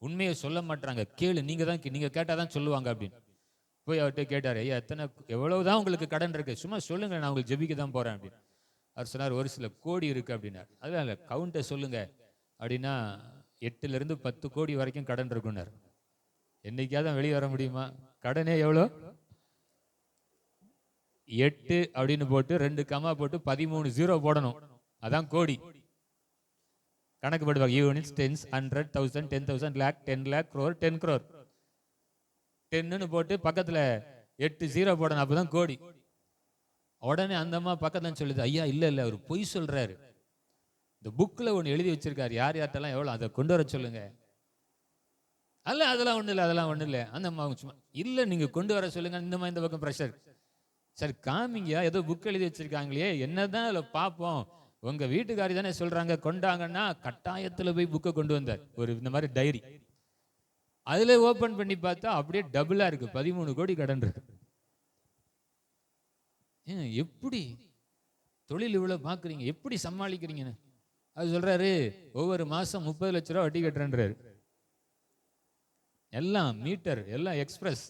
[SPEAKER 1] உண்மையை சொல்ல மாட்டாங்க, கேளு, நீங்கள் கேட்டால் தான் சொல்லுவாங்க அப்படின்னு. போய் அவர்கிட்ட கேட்டார், ஐயா எவ்வளவுதான் உங்களுக்கு கடன் இருக்கு, சும்மா சொல்லுங்க, நான் உங்களுக்கு ஜெபிக்க தான் போறேன் அப்படின்னு. அவர் சொன்னார், ஒரு சில கோடி இருக்கு அப்படின்னார். அதெல்லாம் இல்லை, கவுண்டை சொல்லுங்க அப்படின்னா 8 to 10 கோடி வரைக்கும் கடன் இருக்குன்னார். என்னைக்காவது வெளியே வர முடியுமா? கடனே எவ்வளோ? 8 அப்படின்னு போட்டு 2 கமா போட்டு 13 0 போடணும், அதான் கோடி. கணக்கு போடுவாங்க. Units, tens, 100, 1000, 10,000, lakh, 10 lakh, crore, 10 crore. 10ன்னு போட்டு பக்கத்துல 8 0 போடணும், அப்பதான் கோடி. உடனே அந்த அம்மா பக்கத்துல சொல்லுது, ஐயா இல்ல அவர் பொய் சொல்றாரு, இந்த புக்ல ஒன்று எழுதி வச்சிருக்காரு, யார் யார்ட்டெல்லாம் எவ்வளோ, அதை கொண்டு வர சொல்லுங்க. அல்ல அதெல்லாம் ஒண்ணு இல்லை. அந்த அம்மா சும்மா இல்லை, நீங்க கொண்டு வர சொல்லுங்க. இந்த பக்கம் ப்ரெஷர். சரி காமிங்க, ஏதோ புக் எழுதி வச்சிருக்காங்களே, என்னதான் அதில் பார்ப்போம். உங்க வீட்டுக்காரி தானே சொல்றாங்க கொண்டாங்கன்னா, கட்டாயத்துல போய் புக்கை கொண்டு வந்தார். ஒரு இந்த மாதிரி டைரி. அதுல ஓபன் பண்ணி பார்த்தா அப்படியே டபுளா இருக்கு, 13 கோடி கடன் இருக்கு. எப்படி தொழில் இவ்வளவு பாக்குறீங்க, எப்படி சமாளிக்கிறீங்கன்னு அது சொல்றாரு. ஒவ்வொரு மாசம் 30 லட்ச ரூபா வட்டி கட்டுறேன்றாரு. எல்லாம் மீட்டர், எல்லாம் எக்ஸ்பிரஸ்.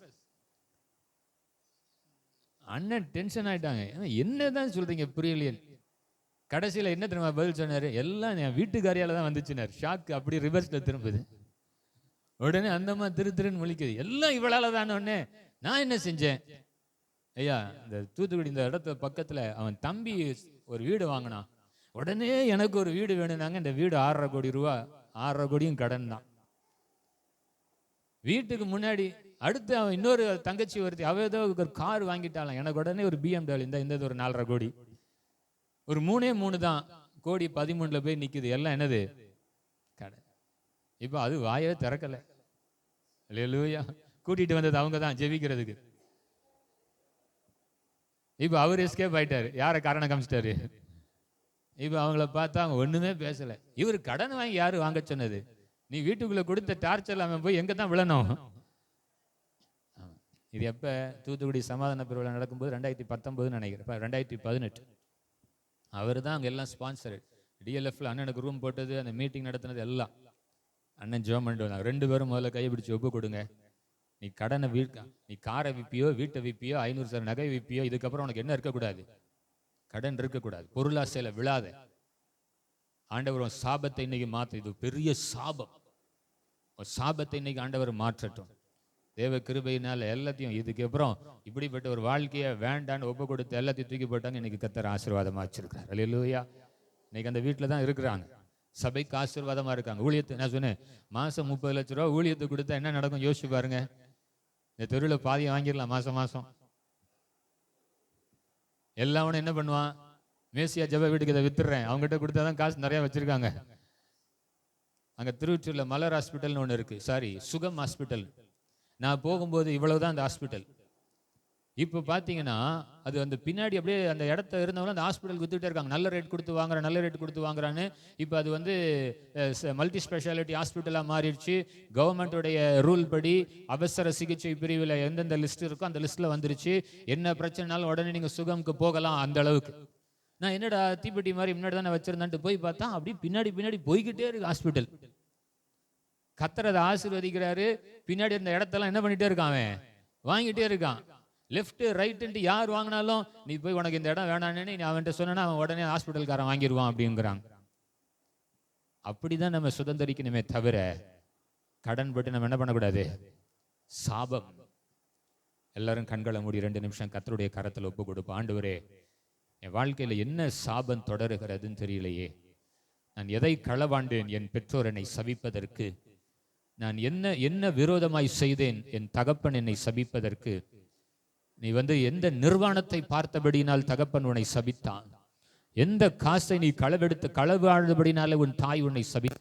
[SPEAKER 1] அண்ணன் டென்ஷன் ஆயிட்டாங்க. என்னதான் சொல்றீங்க புரியலையே. கடைசியில் என்ன தெரியுமா பதில் சொன்னாரு, எல்லாம் என் வீட்டுக்காரியால தான் வந்துச்சுனார். ஷாக்கு அப்படி ரிவர்ஸ்ல திரும்புது. உடனே அந்தம்மா திருன்னு முழிக்குது, எல்லாம் இவளால தானே. உடனே நான் என்ன செஞ்சேன் ஐயா, இந்த தூத்துக்குடி இந்த இடத்துல பக்கத்துல அவன் தம்பி ஒரு வீடு வாங்கினான். உடனே எனக்கு ஒரு வீடு வேணும்னாங்க. இந்த வீடு 6.5 கோடி ரூபா, 6.5 கோடியும் கடன் தான். வீட்டுக்கு முன்னாடி அடுத்து அவன் இன்னொரு தங்கச்சி ஒருத்தி, அவ ஏதோ ஒரு கார் வாங்கிட்டாலாம். எனக்கு உடனே ஒரு BMW, இந்த ஒரு 4.5 கோடி. ஒரு 3 தான் கோடி 13ல போய் நிக்குது. எல்லாம் என்னது? கடன். இப்ப அது வாயே திறக்கல. அல்லேலூயா. கூட்டிட்டு வந்தது அவங்க தான் ஜெபிக்கிறதுக்கு. இப்ப அவர் எஸ்கேப் ஆயிட்டாரு. யாரை காரணம் காமிச்சிட்டாரு? இப்ப அவங்கள பார்த்தா அவங்க ஒண்ணுமே பேசல. இவர் கடன் வாங்கி யாரு வாங்க சொன்னது? நீ வீட்டுக்குள்ள கொடுத்த டார்ச்சர் அவன் போய் எங்க தான் விழணும்? இது எப்ப? தூத்துக்குடி சமாதான பெருவிழா நடக்கும்போது 2019 நினைக்கிறேன், 2018. அவர் தான் அங்க எல்லாம் ஸ்பான்சர். DLFல அண்ணனுக்கு ரூம் போட்டது, அந்த மீட்டிங் நடத்தினது எல்லாம் அண்ணன் ஜெபம் பண்ணிட்டு வந்தாங்க. 2 பேரும் முதல்ல கைப்பிடிச்சு ஒப்பு கொடுங்க. நீ கடனை நீ காரை விப்பியோ, வீட்டை விப்பியோ, 500 சார் நகை விப்பியோ, இதுக்கப்புறம் உனக்கு என்ன இருக்கக்கூடாது? கடன் இருக்கக்கூடாது. பொருளாசையில விழாத. ஆண்டவர் சாபத்தை இன்னைக்கு மாற்ற. இது பெரிய சாபம். சாபத்தை இன்னைக்கு ஆண்டவர் மாற்றட்டும். தேவ கிருபையினால எல்லாத்தையும், இதுக்கப்புறம் இப்படிப்பட்ட ஒரு வாழ்க்கையை வேண்டான்னு ஒப்பு கொடுத்து எல்லாத்தையும் தூக்கி போட்டாங்க. இன்னைக்கு கர்த்தர் ஆசீர்வாதமா வச்சிருக்காரு. அல்லேலூயா. இன்னைக்கு அந்த வீட்டில் தான் இருக்கிறாங்க. சபைக்கு ஆசீர்வாதமா இருக்காங்க. ஊழியத்தை நான் சொன்னேன், மாசம் 30 லட்ச ரூபா ஊழியத்தை கொடுத்தா என்ன நடக்கும் யோசிச்சு பாருங்க. இந்த தெருவில் பாதியை வாங்கிடலாம் மாசம். எல்லாவனும் என்ன பண்ணுவான்? மேசியா ஜெப வீட்டுக்கு இதை வித்துடுறேன், அவங்ககிட்ட கொடுத்தாதான் காசு நிறைய வச்சிருக்காங்க. அங்க திருவொற்றியூர்ல மலர் ஹாஸ்பிட்டல்னு ஒன்று இருக்கு, சுகம் ஹாஸ்பிட்டல். நான் போகும்போது இவ்வளவுதான் அந்த ஹாஸ்பிட்டல். இப்போ பார்த்தீங்கன்னா அது அந்த பின்னாடி அப்படியே அந்த இடத்த இருந்தவங்க அந்த ஹாஸ்பிட்டல் வித்துட்டே இருக்காங்க. நல்ல ரேட் கொடுத்து வாங்குறான்னு. இப்போ அது வந்து மல்டி ஸ்பெஷாலிட்டி ஹாஸ்பிட்டலாக மாறிடுச்சு. கவர்மெண்ட்டுடைய ரூல் படி அவசர சிகிச்சை பிரிவில் எந்தெந்த லிஸ்ட் இருக்கோ அந்த லிஸ்ட்டில் வந்துருச்சு. என்ன பிரச்சனைனாலும் உடனே நீங்கள் சுகம்க்கு போகலாம். அந்த அளவுக்கு நான் என்னடா தீப்பெட்டி மாதிரி முன்னாடி தானே வச்சிருந்தான்ட்டு போய் பார்த்தா அப்படி பின்னாடி போய்கிட்டே இருக்கு ஹாஸ்பிட்டல். கர்த்தர் ஆசீர்வதிக்கிறாரு. பின்னாடி இருந்த இடத்தெல்லாம் என்ன பண்ணிட்டே இருக்கான்? அவன் வாங்கிட்டே இருக்கான். லெஃப்ட் ரைட்டு யார் வாங்கினாலும் நீ போய் உனக்கு இந்த இடம் வேணான்னு நீ அவன்கிட்ட சொன்னா அவன் உடனே ஹாஸ்பிட்டல்காரன் வாங்கிடுவான் அப்படிங்கிறாங்க. அப்படிதான் நம்ம சுதந்திரிக்கணுமே தவிர கடன் பட்டு நம்ம என்ன பண்ணக்கூடாது. சாபம். எல்லாரும் கண்களை மூடி 2 நிமிஷம் கர்த்தருடைய கரத்தில் ஒப்பு கொடுப்போம். ஆண்டவரே, என் வாழ்க்கையில என்ன சாபம் தொடருகிறதுன்னு தெரியலையே. நான் எதை களவாண்டேன் என் பெற்றோர் என்னை சபிப்பதற்கு? நான் என்ன விரோதமாய் செய்தேன் என் தகப்பன் என்னை சபிப்பதற்கு? நீ எந்த நிர்வாணத்தை பார்த்தபடினால் தகப்பன் உன்னை சபித்தான்? எந்த காசை நீ களவெடுத்து களவாழ்ந்தபடினால உன் தாய் உன்னை சபித்தான்?